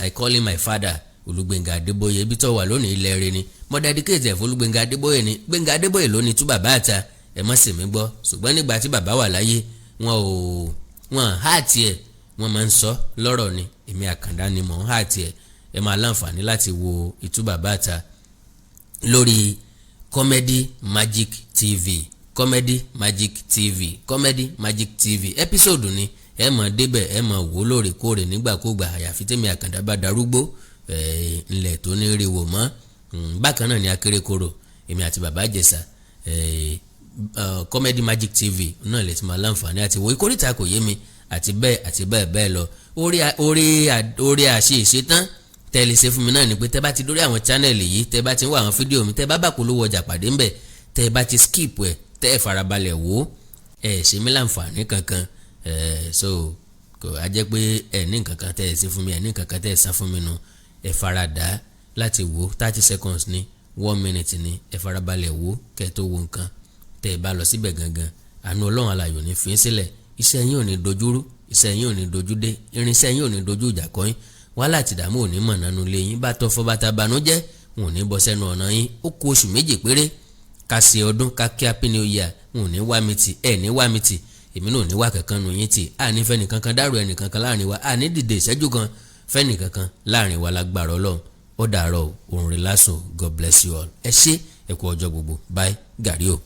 I call him my father Olúgbẹ̀ngà Adébóyè ibi tó wà lónìí ilẹ̀ rẹ̀ ni mo dedicate ẹ̀ fún Olúgbẹ̀ngà Adébóyè ni Gbẹ̀ngà Adébóyè lónìí Tú Bàbá Ìta ẹ̀ mọ́ sì mí gbọ́ ṣùgbọ́n nígbà tí bàbá wà láyé wọn háàtì ẹ̀ wọ́n máa ń sọ lọ́rọ̀ ni èmi Àkàndá ni mò ń háàtì ẹ̀ ẹ̀ máa láǹfààní láti wo Ìtú Bàbá Ìta lórí Comedy Magic TV Comedy Magic TV episode ni ẹ mọ̀ débẹ̀ ẹ mọ̀ wò lóòrèkóòrè nígbàkúgbà àyàfi tèmi Àkàndá bá darúgbó ńlẹ̀ tó ní rí wò mọ́ bákan náà ni Akérèkòrò èmi àti Bàbá Ìjẹ̀ṣà Comedy Magic TV náà lè ti máa láǹfààní àti wo ìkórìtà kò yé mi àti bẹ́ẹ̀ lọ orí àṣeéṣe tán tẹ́lẹ̀ ṣe fún mi náà ni pé tẹ́ bá ti dórí àwọn channel yìí tẹ́ bá ti ń wá àwọn fídíò mi tẹ́ bá polówó ọjà pàdé ńbẹ̀ tẹ́ bá ti skip ẹ̀ tẹ́ ẹ̀ farabalẹ̀ wò ẹ̀ ṣe mí láǹfààní kankan so kò á jẹ́ pé ẹ̀ ní nǹkan kan tẹ́ ẹ̀ ṣe fún mi ẹ̀ ní nǹkan kan tẹ́ ẹ̀ san fún mi nu ẹ̀ faradà láti wò 30 seconds ní 1 minute ní ẹ̀ farabalẹ̀ wò kẹ́ ẹ̀ tó wo nǹkan tẹ́ ẹ̀ bá lọ síbẹ̀ gangan àánú Ọlọ́run aláyọ̀ ní fi ń sílẹ̀ iṣẹ́ yín ò ní dojúrú iṣẹ́ yín ò ní dojúdé irinṣẹ́ yín ò ní dojú ìjà kọ́ yín wàhálà àti ìdààmú ò ní mọ̀ nánú lé yín bá tọ́ fọ́ bàtà banújẹ́ wọn ò ní bọ́ sẹ́nu ọ̀nà yín ó kù oṣù méjì péré ká ṣe ọdún ká kí happy new year wọn ò ní wá mi tì ẹ̀ ní wá mi tì èmi náà ò ní wá kankan nù yín tì à ní fẹ́ni kankan dárò ẹnì kankan láàrin wa à ní dìde ìṣẹ́jú kan fẹ́ni kankan láàrin wa lágbára Ọlọ́run ó dàárọ̀ òun rẹ̀ lásùn God bless you all ẹ ṣé ẹ kú ọjọ́ gbogbo bye gàrí o.